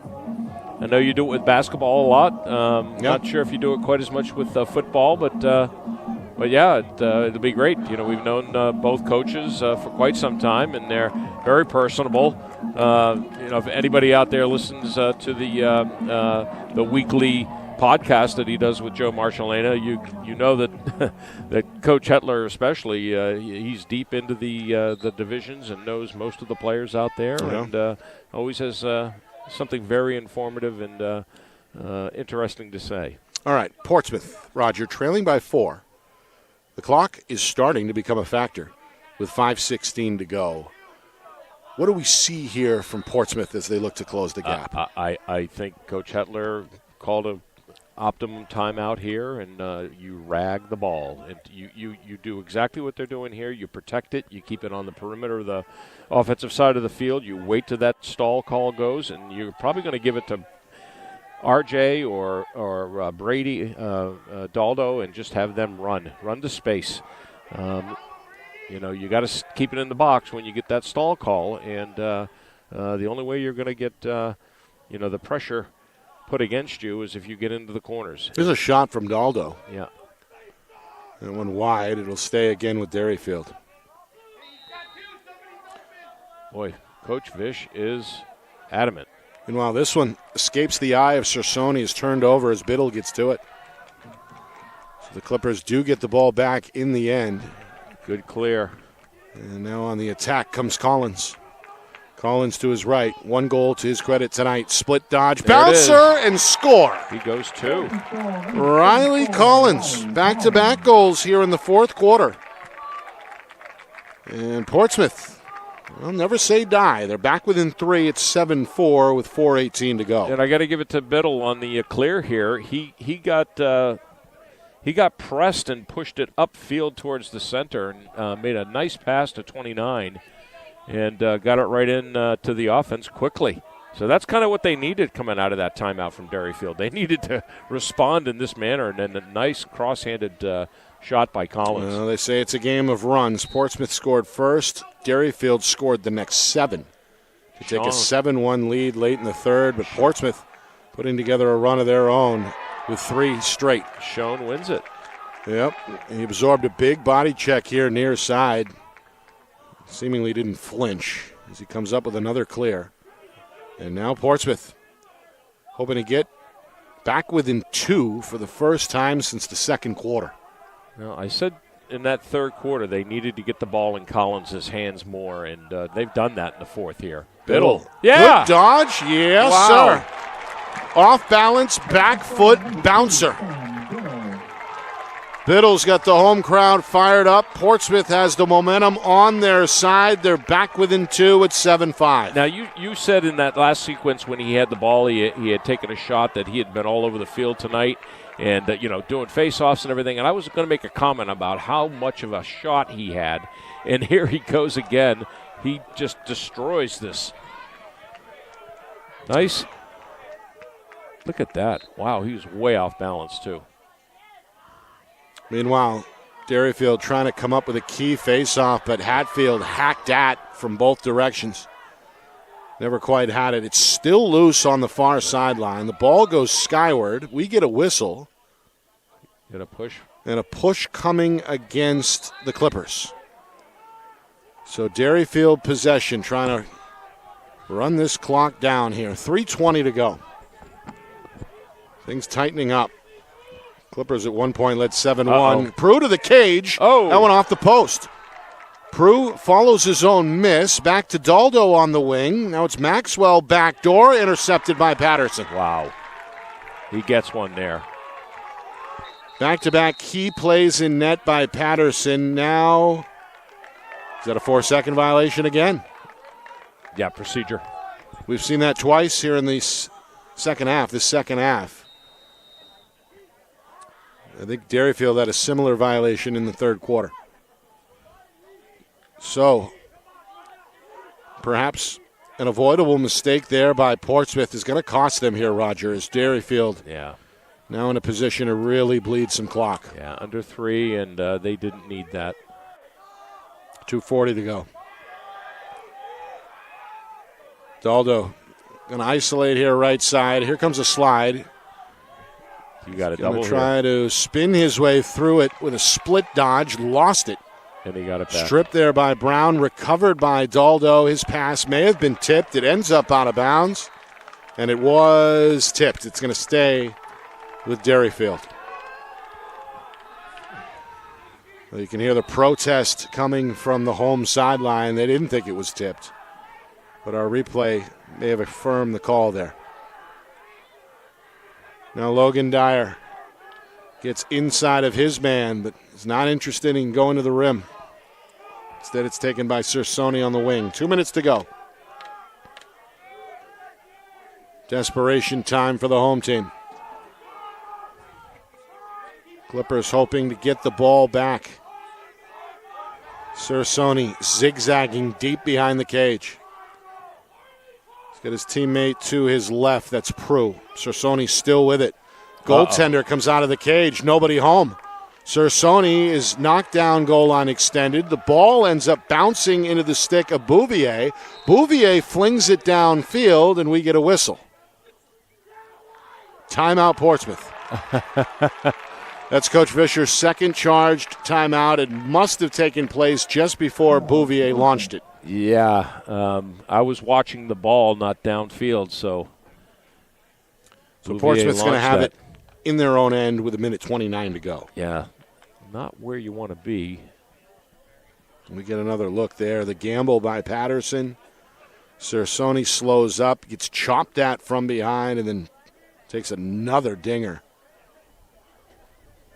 I know you do it with basketball a lot. Not sure if you do it quite as much with football, but yeah, it'll be great. We've known both coaches for quite some time, and they're very personable. If anybody out there listens to the weekly podcast that he does with Joe Marshallena, you know that that Coach Hetler especially, he's deep into the divisions and knows most of the players out there, and always has something very informative and interesting to say.
All right, Portsmouth, Roger, trailing by 4. The clock is starting to become a factor with 5:16 to go. What do we see here from Portsmouth as they look to close the gap?
I think Coach Hetler called an optimum timeout here, and you rag the ball. And you do exactly what they're doing here. You protect it. You keep it on the perimeter of the offensive side of the field. You wait till that stall call goes, and you're probably going to give it to RJ or Brady, Daldo, and just have them run to space. You got to keep it in the box when you get that stall call, and the only way you're going to get the pressure put against you is if you get into the corners.
There's a shot from Daldo.
Yeah.
That one wide. It'll stay again with Derryfield.
Boy, Coach Vish is adamant.
Meanwhile, this one escapes the eye of Cersoni, is turned over as Biddle gets to it. So the Clippers do get the ball back in the end.
Good clear.
And now on the attack comes Collins. Collins to his right. 1 goal to his credit tonight. Split dodge, bouncer, and score.
He goes 2.
Riley Collins, back-to-back goals here in the fourth quarter. And Portsmouth, I'll never say die. They're back within 3. It's 7-4 with 4:18 to go.
And I got to give it to Biddle on the clear here. He got pressed and pushed it upfield towards the center and made a nice pass to 29 and got it right in to the offense quickly. So that's kind of what they needed coming out of that timeout from Derryfield. They needed to respond in this manner, and then a nice cross-handed shot by Collins.
Well, they say it's a game of runs. Portsmouth scored first. Derryfield scored the next 7 to take a 7-1 lead late in the third, but Portsmouth putting together a run of their own with 3 straight.
Schoen wins it.
Yep. He absorbed a big body check here near side. Seemingly didn't flinch as he comes up with another clear. And now Portsmouth hoping to get back within 2 for the first time since the second quarter.
Now, I said in that third quarter they needed to get the ball in Collins' hands more, and they've done that in the fourth here. Biddle. Yeah.
Good dodge. Yes,
wow.
sir. Off balance, back foot bouncer. Biddle's got the home crowd fired up. Portsmouth has the momentum on their side. They're back within 2 at 7-5.
Now, you said in that last sequence when he had the ball, he had taken a shot that he had been all over the field tonight and, doing face-offs and everything. And I was going to make a comment about how much of a shot he had. And here he goes again. He just destroys this. Nice. Look at that. Wow, he was way off balance, too.
Meanwhile, Derryfield trying to come up with a key face-off, but Hatfield hacked at from both directions. Never quite had it. It's still loose on the far sideline. The ball goes skyward. We get a whistle.
Get a push.
And a push coming against the Clippers. So Derryfield possession, trying to run this clock down here. 3:20 to go. Things tightening up. Clippers at one point led 7-1. Prue to the cage.
Oh.
That went off the post. Prue follows his own miss. Back to Daldo on the wing. Now it's Maxwell backdoor, intercepted by Patterson.
Wow. He gets one there.
Back-to-back key plays in net by Patterson. Now, is that a 4-second violation again?
Yeah, procedure.
We've seen that twice here in the second half, I think Derryfield had a similar violation in the third quarter. So, perhaps an avoidable mistake there by Portsmouth is going to cost them here, Roger, as Derryfield now in a position to really bleed some clock.
Yeah, under 3, and they didn't need that.
2:40 to go. Daldo going to isolate here right side. Here comes a slide.
You got a double.
Try to spin his way through it with a split dodge. Lost it.
And he got it back.
Stripped there by Brown. Recovered by Daldo. His pass may have been tipped. It ends up out of bounds. And it was tipped. It's going to stay with Derryfield. Well, you can hear the protest coming from the home sideline. They didn't think it was tipped. But our replay may have affirmed the call there. Now Logan Dyer gets inside of his man, but is not interested in going to the rim. Instead, it's taken by Sersoni on the wing. 2 minutes to go. Desperation time for the home team. Clippers hoping to get the ball back. Sersoni zigzagging deep behind the cage. He's got his teammate to his left. That's Prue. Sersoni still with it. Goaltender comes out of the cage. Nobody home. Sersoni is knocked down, goal line extended. The ball ends up bouncing into the stick of Bouvier. Bouvier flings it downfield, and we get a whistle. Timeout, Portsmouth. That's Coach Fisher's second charged timeout. It must have taken place just before Bouvier launched it.
Yeah, I was watching the ball, not downfield, so
Portsmouth's going to have it in their own end with 1:29 to go.
Yeah, not where you want to be.
We get another look there. The gamble by Patterson Cersoni slows up, gets chopped at from behind, and then takes another dinger.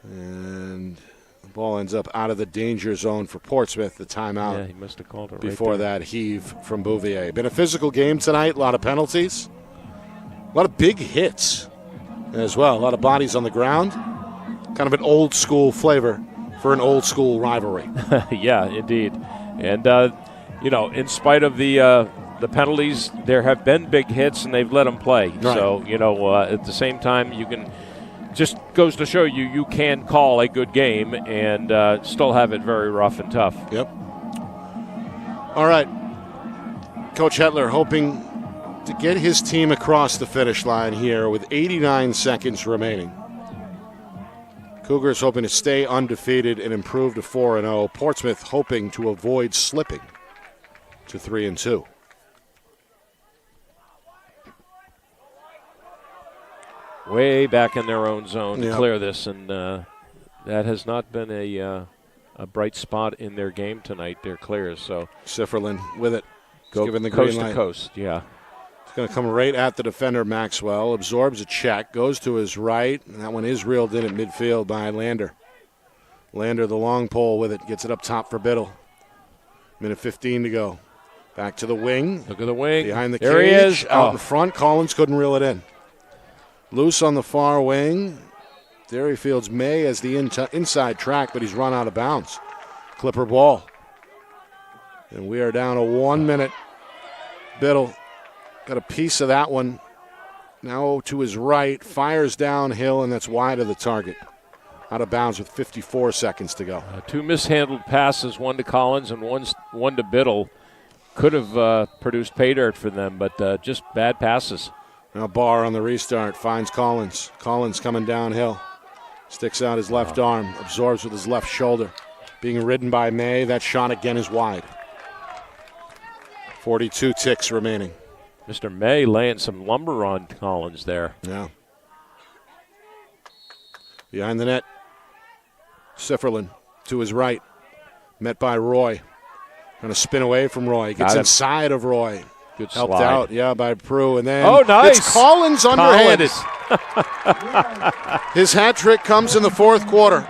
And the ball ends up out of the danger zone for Portsmouth, the timeout.
Yeah, he must have called it
before
right there.
that heave from Bouvier. Been a physical game tonight, a lot of penalties, a lot of big hits as well, a lot of bodies on the ground. Kind of an old school flavor for an old school rivalry.
Yeah, indeed. And, in spite of the penalties, there have been big hits, and they've let them play.
Right.
So, at the same time, you can just goes to show you can call a good game and still have it very rough and tough.
Yep. All right. Coach Hetler hoping to get his team across the finish line here with 89 seconds remaining. Cougars hoping to stay undefeated and improve to 4-0. Portsmouth hoping to avoid slipping to 3-2.
Way back in their own zone to
Yep.
clear this, and that has not been a bright spot in their game tonight. Their clears, so
Sifferlin with it.
go
Given the
coast
green light.
to coast. Yeah,
It's going to come right at the defender, Maxwell. Absorbs a check, goes to his right, and that one is reeled in at midfield by Lander. Lander, the long pole with it, gets it up top for Biddle. Minute 15 to go. Back to the wing.
look at the wing.
Behind the
there
cage.
he is.
Out in front. Collins couldn't reel it in. Loose on the far wing. Derryfield's May as the inside track, but he's run out of bounds. Clipper ball. And we are down to 1 minute. Biddle got a piece of that one. Now to his right. Fires downhill, and that's wide of the target. Out of bounds with 54 seconds to go.
Two mishandled passes, one to Collins and one to Biddle. Could have produced pay dirt for them, but just bad passes.
Now Barr on the restart finds Collins. Collins coming downhill. Sticks out his left arm. Absorbs with his left shoulder. Being ridden by May. That shot again is wide. 42 ticks remaining.
Mr. May laying some lumber on Collins there.
Yeah. Behind the net. Sifferlin to his right. Met by Roy. Trying to spin away from Roy. Gets inside of Roy.
Good
Helped
slide.
out, by Prue. And then
nice.
it's Collins underhanded. His hat trick comes in the fourth quarter.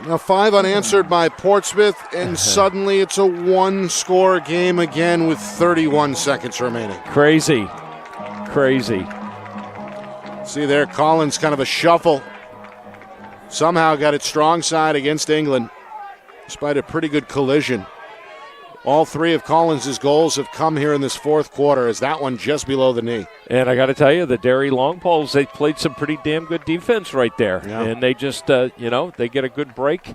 Now 5 unanswered by Portsmouth, and suddenly it's a one-score game again with 31 seconds remaining.
Crazy.
See there, Collins kind of a shuffle. Somehow got it strong side against England, despite a pretty good collision. All 3 of Collins' goals have come here in this fourth quarter, as that one just below the knee.
And I got to tell you, the Derry Long Poles, they played some pretty damn good defense right there.
Yeah.
And they just, they get a good break.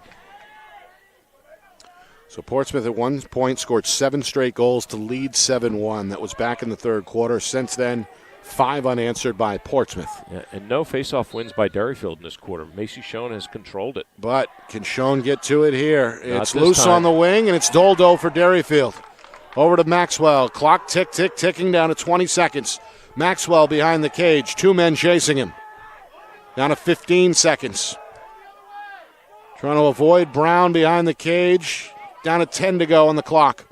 So Portsmouth at one point scored 7 straight goals to lead 7-1. That was back in the third quarter. Since then, 5 unanswered by Portsmouth.
Yeah, and no face-off wins by Derryfield in this quarter. Macy Schoen has controlled it.
But can Schoen get to it here?
Not
It's
this
loose
time.
on the wing, and it's Doldo for Derryfield. Over to Maxwell. Clock ticking down to 20 seconds. Maxwell behind the cage. 2 men chasing him. Down to 15 seconds. Trying to avoid Brown behind the cage. Down to 10 to go on the clock.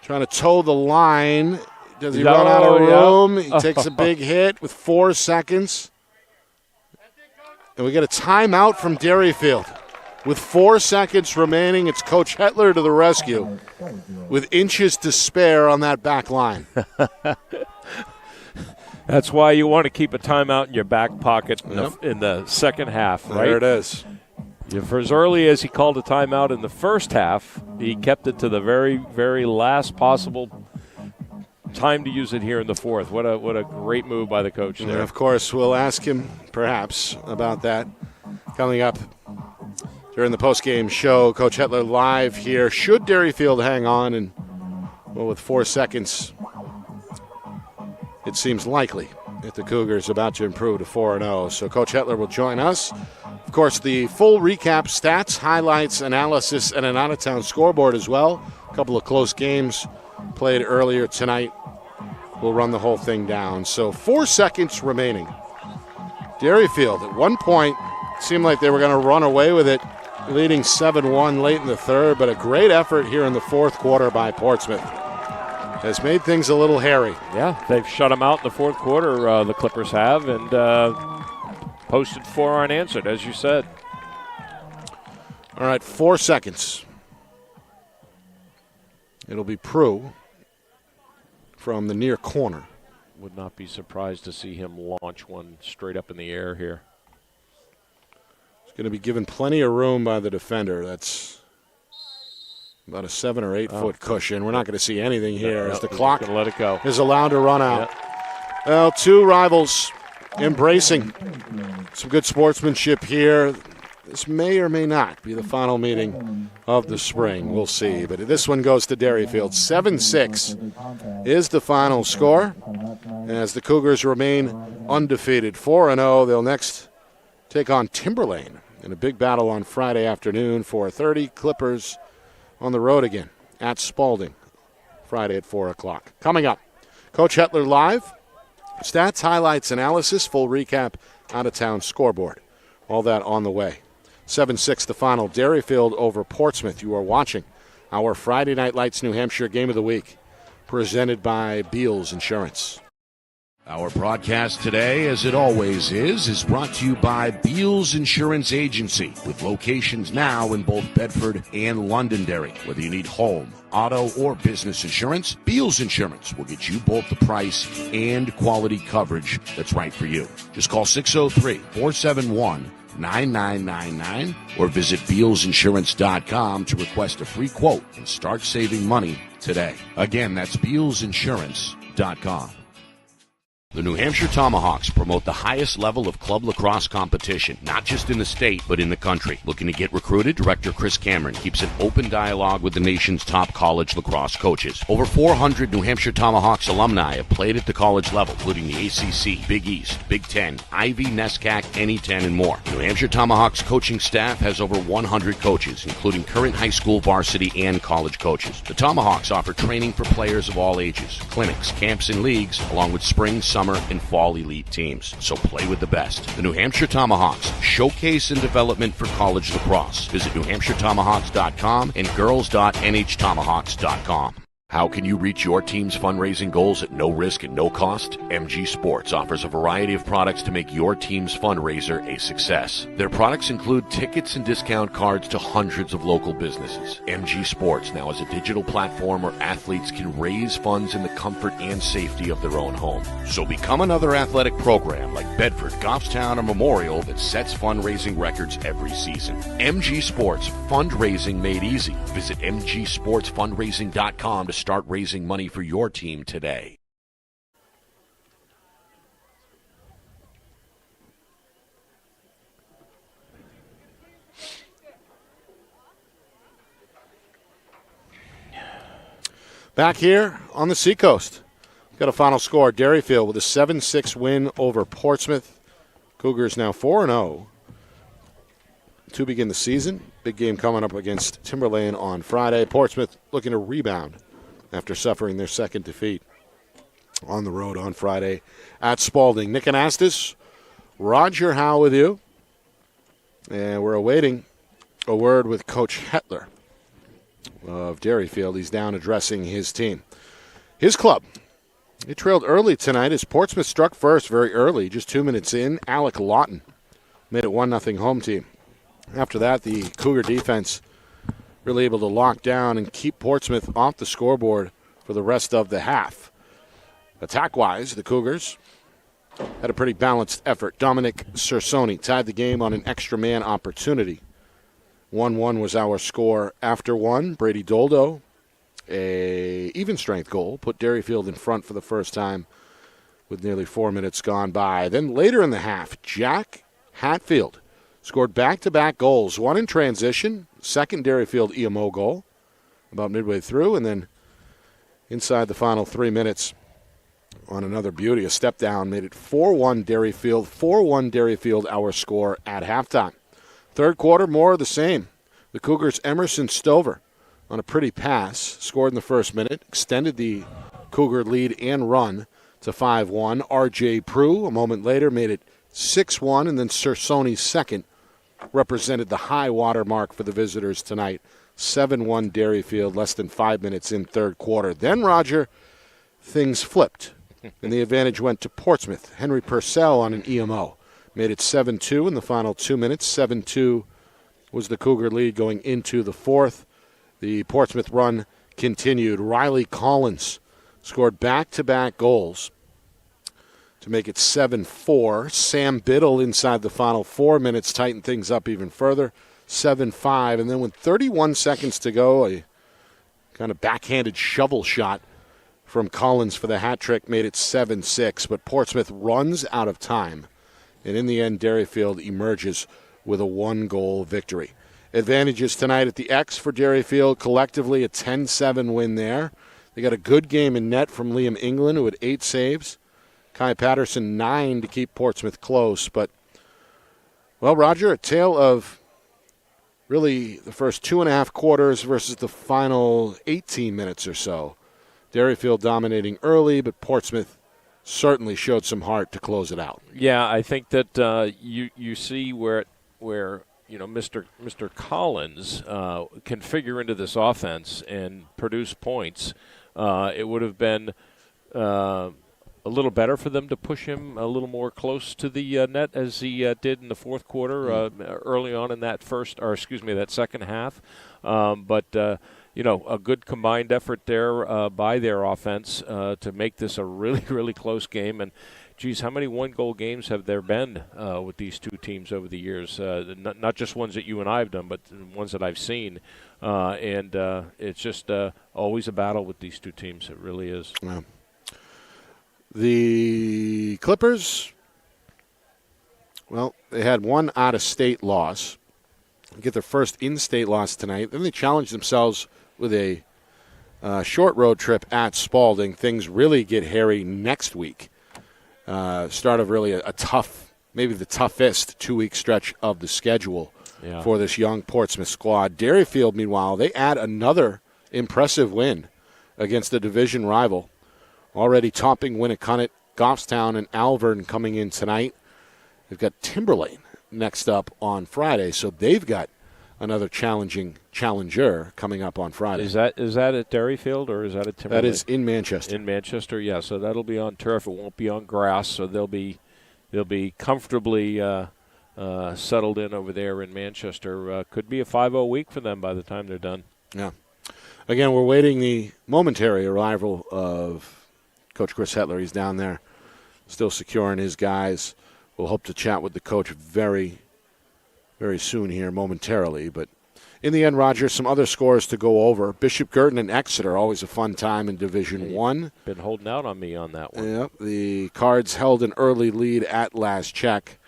Trying to toe the line. Does he run out of room? He takes a big hit with 4 seconds. And we get a timeout from Derryfield. With 4 seconds remaining, it's Coach Hetler to the rescue with inches to spare on that back line.
That's why you want to keep a timeout in your back pocket in the second half, right?
There it is.
For as early as he called a timeout in the first half, he kept it to the very, very last possible time to use it here in the fourth. What a great move by the coach there.
And of course, we'll ask him perhaps about that coming up during the postgame show. Coach Hetler live here. Should Derryfield hang on? And with 4 seconds, it seems likely that the Cougars are about to improve to 4-0. So Coach Hetler will join us. Of course, the full recap, stats, highlights, analysis, and an out-of-town scoreboard as well. A couple of close games played earlier tonight. We'll run the whole thing down. So 4 seconds remaining. Derryfield, at one point, seemed like they were going to run away with it leading 7-1 late in the third, but a great effort here in the fourth quarter by Portsmouth has made things a little hairy.
Yeah, they've shut them out in the fourth quarter, the Clippers have, and posted 4 unanswered, as you said.
All right, 4 seconds. It'll be Prue from the near corner.
Would not be surprised to see him launch one straight up in the air here.
He's going to be given plenty of room by the defender. That's about a 7 or 8 foot cushion. We're not going to see anything here as the clock
let it go.
is allowed to run out.
Yep.
Well, 2 rivals embracing some good sportsmanship here. This may or may not be the final meeting of the spring. We'll see. But this one goes to Derryfield. 7-6 is the final score as the Cougars remain undefeated. 4-0. They'll next take on Timberlane in a big battle on Friday afternoon. 4:30. Clippers on the road again at Spalding Friday at 4 o'clock. Coming up, Coach Hetler live. Stats, highlights, analysis, full recap, out-of-town scoreboard. All that on the way. 7-6 the final. Derryfield over Portsmouth. You are watching our Friday Night Lights New Hampshire Game of the Week, presented by Beals Insurance.
Our broadcast today, as it always is brought to you by Beals Insurance Agency, with locations now in both Bedford and Londonderry. Whether you need home, auto, or business insurance, Beals Insurance will get you both the price and quality coverage that's right for you. Just call 603-471-9999 or visit BealsInsurance.com to request a free quote and start saving money today. Again, that's BealsInsurance.com. The New Hampshire Tomahawks promote the highest level of club lacrosse competition, not just in the state, but in the country. Looking to get recruited? Director Chris Cameron keeps an open dialogue with the nation's top college lacrosse coaches. Over 400 New Hampshire Tomahawks alumni have played at the college level, including the ACC, Big East, Big Ten, Ivy, NESCAC, NE10, and more. The New Hampshire Tomahawks coaching staff has over 100 coaches, including current high school varsity and college coaches. The Tomahawks offer training for players of all ages, clinics, camps, and leagues, along with spring, summer, and fall elite teams. So play with the best. The New Hampshire Tomahawks, showcase and development for college lacrosse. Visit NewHampshireTomahawks.com and girls.nhtomahawks.com. How can you reach your team's fundraising goals at no risk and no cost? MG Sports offers a variety of products to make your team's fundraiser a success. Their products include tickets and discount cards to hundreds of local businesses. MG Sports now has a digital platform where athletes can raise funds in the comfort and safety of their own home. So become another athletic program like Bedford, Goffstown, or Memorial that sets fundraising records every season. MG Sports, fundraising made easy. Visit mgsportsfundraising.com to start raising money for your team today.
Back here on the Seacoast, got a final score. Derryfield with a 7-6 win over Portsmouth. Cougars now 4-0 to begin the season. Big game coming up against Timberlane on Friday. Portsmouth looking to rebound after suffering their second defeat on the road on Friday at Spalding. Nick Anastas, Roger Howe with you. And we're awaiting a word with Coach Hetler of Derryfield. He's down addressing his team. His club, he trailed early tonight as Portsmouth struck first very early, just 2 minutes in. Alec Lawton made it 1-0 home team. After that, the Cougar defense really able to lock down and keep Portsmouth off the scoreboard for the rest of the half. Attack-wise, the Cougars had a pretty balanced effort. Dominic Cersoni tied the game on an extra man opportunity. 1-1 was our score after one. Brady Doldo, a even-strength goal, put Derryfield in front for the first time with nearly 4 minutes gone by. Then later in the half, Jack Hatfield scored back-to-back goals, one in transition, second Derryfield EMO goal about midway through, and then inside the final 3 minutes on another beauty, a step down, made it 4-1 Derryfield. 4-1 Derryfield, our score at halftime. Third quarter, more of the same. The Cougars' Emerson Stover on a pretty pass, scored in the first minute, extended the Cougar lead and run to 5-1. R.J. Prue, a moment later, made it 6-1, and then Cersoni's second represented the high water mark for the visitors tonight. 7-1 Derryfield, less than 5 minutes in third quarter. Then, Roger, things flipped, and the advantage went to Portsmouth. Henry Purcell on an EMO made it 7-2 in the final 2 minutes. 7-2 was the Cougar lead going into the fourth. The Portsmouth run continued. Riley Collins scored back-to-back goals to make it 7-4. Sam Biddle inside the final 4 minutes tightened things up even further, 7-5. And then with 31 seconds to go, a kind of backhanded shovel shot from Collins for the hat trick made it 7-6. But Portsmouth runs out of time. And in the end, Derryfield emerges with a 1-goal victory. Advantages tonight at the X for Derryfield. Collectively, a 10-7 win there. They got a good game in net from Liam England, who had 8 saves. Kai Patterson, 9 to keep Portsmouth close. But, well, Roger, a tale of really the first 2.5 quarters versus the final 18 minutes or so. Derryfield dominating early, but Portsmouth certainly showed some heart to close it out.
Yeah, I think that you see where Mr. Collins can figure into this offense and produce points. It would have been a little better for them to push him a little more close to the net as he did in the fourth quarter early on in that that second half. But a good combined effort there by their offense to make this a really, really close game. And, geez, how many one-goal games have there been with these two teams over the years? Not just ones that you and I have done, but ones that I've seen. And it's just always a battle with these two teams. It really is.
Yeah. The Clippers, well, they had one out-of-state loss. They get their first in-state loss tonight. Then they challenged themselves with a short road trip at Spalding. Things really get hairy next week. Start of really a tough, maybe the toughest 2-week stretch of the schedule for this young Portsmouth squad. Derryfield, meanwhile, they add another impressive win against a division rival. Already topping Winnicott, Goffstown, and Alvern coming in tonight. They've got Timberlane next up on Friday, so they've got another challenger coming up on Friday.
Is that at Derryfield or is that at Timberlane?
That is in Manchester.
In Manchester, yeah. So that'll be on turf. It won't be on grass. So they'll be comfortably settled in over there in Manchester. Could be a 5-0 week for them by the time they're done.
Yeah. Again, we're waiting the momentary arrival of Coach Chris Hetler. He's down there still securing his guys. We'll hope to chat with the coach very, very soon here momentarily. But in the end, Roger, some other scores to go over. Bishop Girton and Exeter, always a fun time in Division 1.
Been holding out on me on that one.
Yeah, the Cards held an early lead at last check.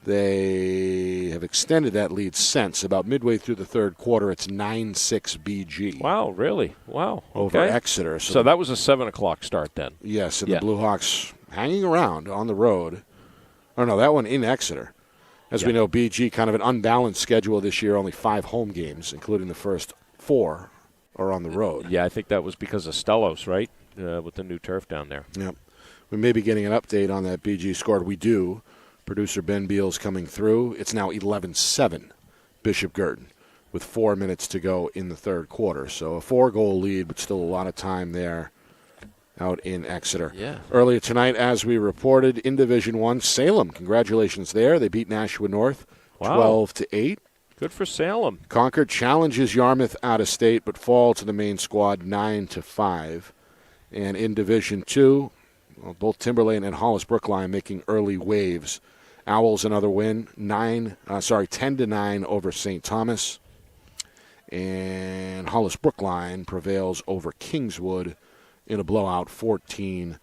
They have extended that lead since. About midway through the third quarter, it's 9-6 BG.
Wow, really? Wow.
Over Exeter.
So that was a 7 o'clock start then.
Yes, and the Blue Hawks hanging around on the road. Oh, no, that one in Exeter. As we know, BG kind of an unbalanced schedule this year, only 5 home games, including the first 4 are on the road.
Yeah, I think that was because of Stellos, right, with the new turf down there.
Yep. We may be getting an update on that BG score. We do. Producer Ben Beals coming through. It's now 11-7 Bishop Girton with 4 minutes to go in the third quarter. So a 4-goal lead, but still a lot of time there out in Exeter.
Yeah.
Earlier tonight, as we reported, in Division 1, Salem, congratulations there. They beat Nashua North 12-8.
Good for Salem.
Concord challenges Yarmouth out of state, but fall to the main squad 9-5. And in Division 2, both Timberlane and Hollis Brookline making early waves. Owls another win, 10-9 over St. Thomas. And Hollis Brookline prevails over Kingswood in a blowout 14-4.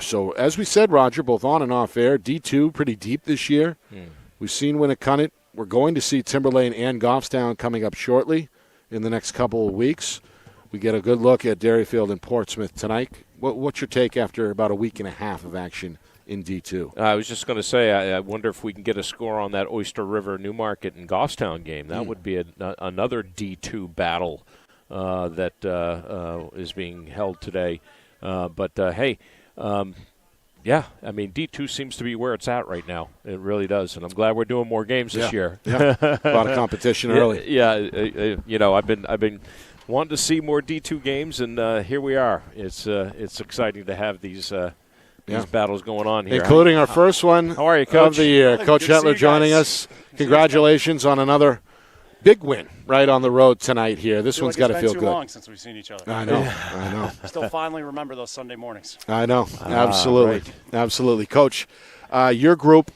So as we said, Roger, both on and off air, D2 pretty deep this year. We've seen Winnicott. We're going to see Timberlane and Goffstown coming up shortly in the next couple of weeks. We get a good look at Derryfield and Portsmouth tonight. What's your take after about a week and a half of action in D2?
I was just going to say, I wonder if we can get a score on that Oyster River Newmarket and Goffstown game. That would be another D2 battle that is being held today. But hey, Yeah, I mean D2 seems to be where it's at right now. It really does, and I'm glad we're doing more games this year.
Yeah, a lot of competition early.
Yeah, I've been wanting to see more D2 games, and here we are. It's exciting to have these battles going on here,
including our first one.
How are you, Coach?
Of the year. Coach Hetler joining us. Congratulations on another big win right on the road tonight here. This one's got to feel good.
It's been too long since we've seen each other.
I know. I know.
Still finally remember those Sunday mornings.
I know. Absolutely.
Right.
Absolutely. Coach, your group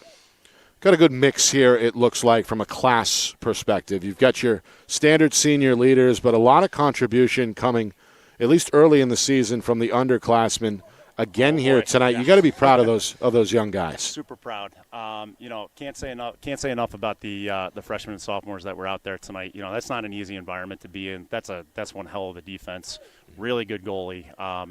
got a good mix here, it looks like, from a class perspective. You've got your standard senior leaders, but a lot of contribution coming, at least early in the season, from the underclassmen. Again here tonight, you got to be proud of those young guys.
Super proud. Can't say enough about the freshmen and sophomores that were out there tonight. That's not an easy environment to be in. That's one hell of a defense. Really good goalie.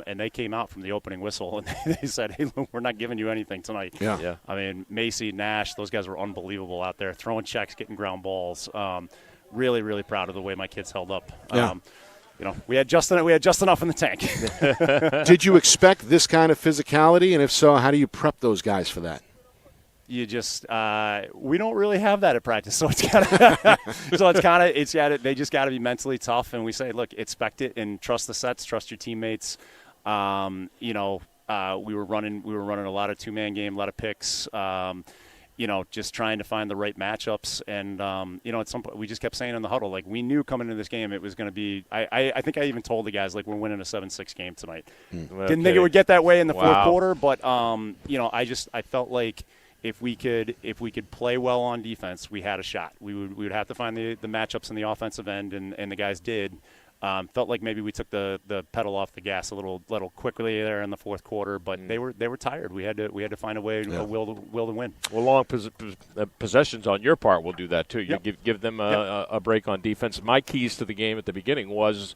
And they came out from the opening whistle and they said, "Hey, we're not giving you anything tonight."
Yeah.
I mean, Macy, Nash, those guys were unbelievable out there, throwing checks, getting ground balls. Really, really proud of the way my kids held up.
Yeah.
We had just enough in the tank.
Did you expect this kind of physicality? And if so, how do you prep those guys for that?
You just we don't really have that at practice, so it's they just got to be mentally tough, and we say, look, expect it and trust the sets, trust your teammates. We were running a lot of two-man game, a lot of picks. Just trying to find the right matchups. And, at some point we just kept saying in the huddle, like, we knew coming into this game it was going to be – I think I even told the guys, like, we're winning a 7-6 game tonight. Didn't think it would get that way in the fourth quarter, but, I felt like if we could play well on defense, we had a shot. We would have to find the matchups in the offensive end, and the guys did. Felt like maybe we took the pedal off the gas a little quickly there in the fourth quarter, but they were tired. We had to find a way, a will to win.
Well, long possessions on your part will do that too. You give them a break on defense. My keys to the game at the beginning was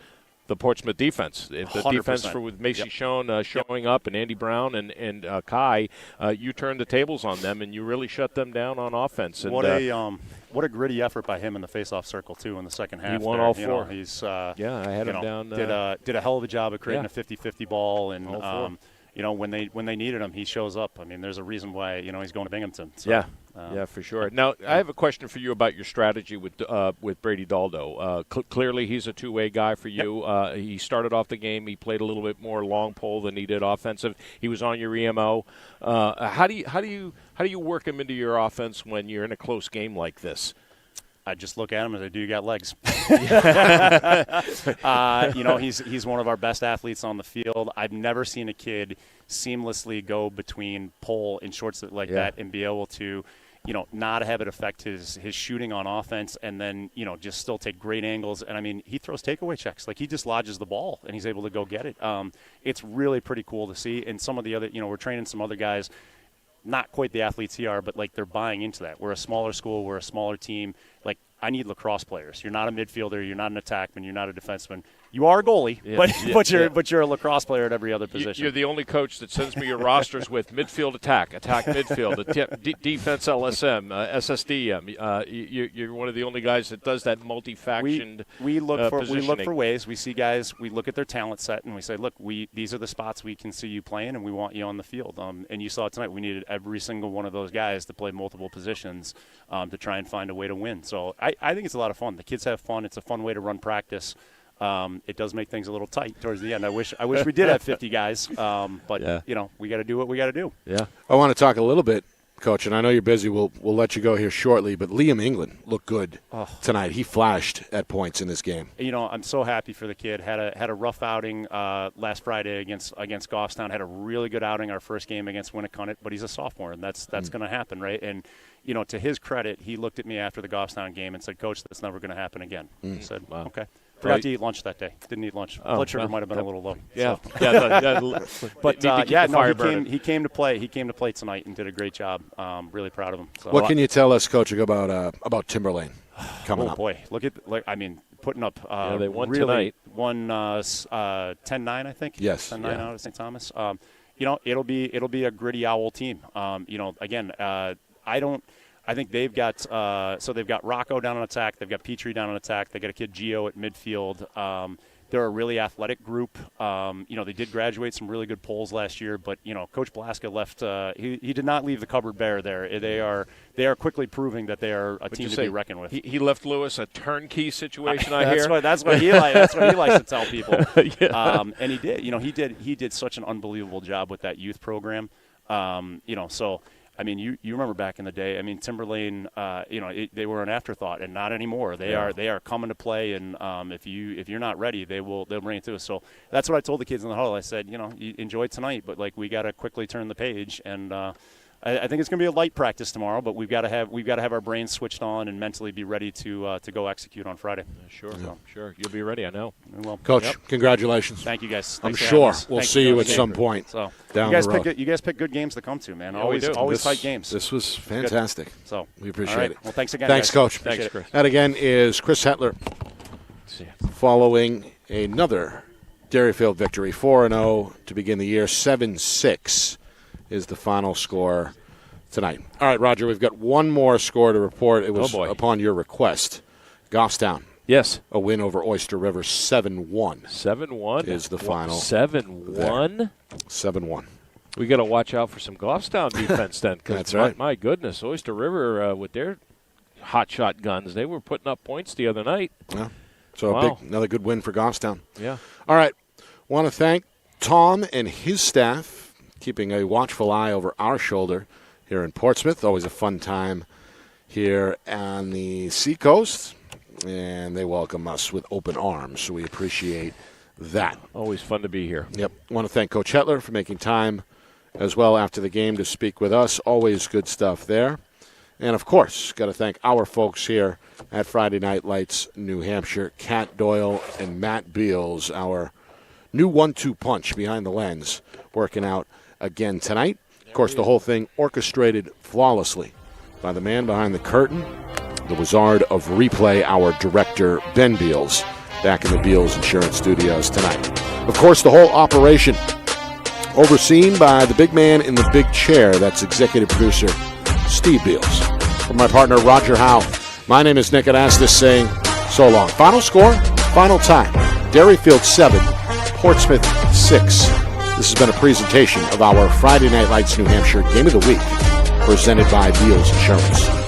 the Portsmouth defense. If the
100%.
defense with Macy showing up and Andy Brown and Kai, you turned the tables on them and you really shut them down on offense. And,
what a gritty effort by him in the face-off circle too in the second half.
He won all four.
He's
I had him down.
Did a hell of a job of creating a 50-50 ball, and when they needed him, he shows up. I mean, there's a reason why he's going to Binghamton. So,
for sure. Now, I have a question for you about your strategy with Brady Daldo. Clearly, he's a two-way guy for you. He started off the game. He played a little bit more long pole than he did offensive. He was on your EMO. How do you work him into your offense when you're in a close game like this?
I just look at him and say, "Do you got legs?" He's one of our best athletes on the field. I've never seen a kid seamlessly go between pole and shorts like that and be able to, not have it affect his shooting on offense, and then just still take great angles. And I mean, he throws takeaway checks. Like, he just lodges the ball and he's able to go get it. It's really pretty cool to see. And some of the other, we're training some other guys. Not quite the athletes he are, but like, they're buying into that. We're a smaller school. We're a smaller team. Like, I need lacrosse players. You're not a midfielder. You're not an attackman. You're not a defenseman. You are a goalie, but you're a lacrosse player at every other position.
You're the only coach that sends me your rosters with midfield attack midfield, defense LSM, SSDM. You're one of the only guys that does that multi-factioned
we look
positioning.
for ways. We see guys. We look at their talent set and we say, look, these are the spots we can see you playing, and we want you on the field. And you saw it tonight. We needed every single one of those guys to play multiple positions to try and find a way to win. So I think it's a lot of fun. The kids have fun. It's a fun way to run practice. It does make things a little tight towards the end. I wish we did have 50 guys, but we got to do what we got to do. Yeah.
I want to talk a little bit, Coach, and I know you're busy. We'll let you go here shortly, but Liam England looked good tonight. He flashed at points in this game. I'm so happy for the kid. Had a rough outing last Friday against Goffstown. Had a really good outing our first game against Winnicott, but he's a sophomore, and that's going to happen, right? And to his credit, he looked at me after the Goffstown game and said, "Coach, that's never going to happen again." I said, "Okay." Forgot to eat lunch that day. Didn't eat lunch. Blood sugar might have been a little low.
Yeah,
so. He came to play. He came to play tonight and did a great job. Really proud of him. So.
What can you tell us, Coach, about Timberlane coming up?
Oh boy, putting up.
They won
really
tonight.
Won 10-9, I think.
Yes.
10-9 out of St. Thomas. It'll be a gritty Owl team. I think they've got they've got Rocco down on attack. They've got Petrie down on attack. They got a kid Gio at midfield. They're a really athletic group. They did graduate some really good polls last year, but Coach Blaska left. He did not leave the cupboard bare there. They are quickly proving that they are a team to be reckoned with.
He left Lewis a turnkey situation. I hear
that's what he likes to tell people.
Yeah.
And he did. He did such an unbelievable job with that youth program. So. I mean, you remember back in the day. I mean, Timberlane, they were an afterthought, and not anymore. They are coming to play, and if you're not ready, they'll bring it to us. So that's what I told the kids in the huddle. I said, you enjoy tonight, but we got to quickly turn the page. And I think it's going to be a light practice tomorrow, but we've got to have our brains switched on and mentally be ready to go execute on Friday.
Sure, you'll be ready. I know.
Well,
Coach, congratulations.
Thank you guys.
I'm sure we'll see you at some point down the road.
You guys pick good games to come to, man.
Yeah,
always tight games.
This was fantastic.
So
we appreciate it.
Well, thanks again.
Thanks,
guys.
Coach.
Thanks, Chris.
That again is Chris Hetler following another Derryfield victory, 4-0 to begin the year. 7-6 is the final score tonight. All right, Roger, we've got one more score to report. It was upon your request. Goffstown.
Yes.
A win over Oyster River, 7-1.
7-1
is the final.
7-1?
7-1.
We got to watch out for some Goffstown defense then.
That's right.
My goodness, Oyster River with their hot shot guns, they were putting up points the other night.
Yeah. So another good win for Goffstown.
Yeah.
All right. Want to thank Tom and his staff, keeping a watchful eye over our shoulder here in Portsmouth. Always a fun time here on the Seacoast, and they welcome us with open arms, so we appreciate that.
Always fun to be here.
Yep. Want to thank Coach Hetler for making time as well after the game to speak with us. Always good stuff there. And, of course, got to thank our folks here at Friday Night Lights, New Hampshire, Kat Doyle and Matt Beals, our new 1-2 punch behind the lens, working out again tonight. Of course, the whole thing orchestrated flawlessly by the man behind the curtain, the wizard of replay, our director, Ben Beals, back in the Beals Insurance Studios tonight. Of course, the whole operation overseen by the big man in the big chair, that's executive producer Steve Beals. From my partner, Roger Howe, my name is Nick Anastas saying so long. Final score, final time, Derryfield 7, Portsmouth 6. This has been a presentation of our Friday Night Lights New Hampshire Game of the Week, presented by Beals Insurance.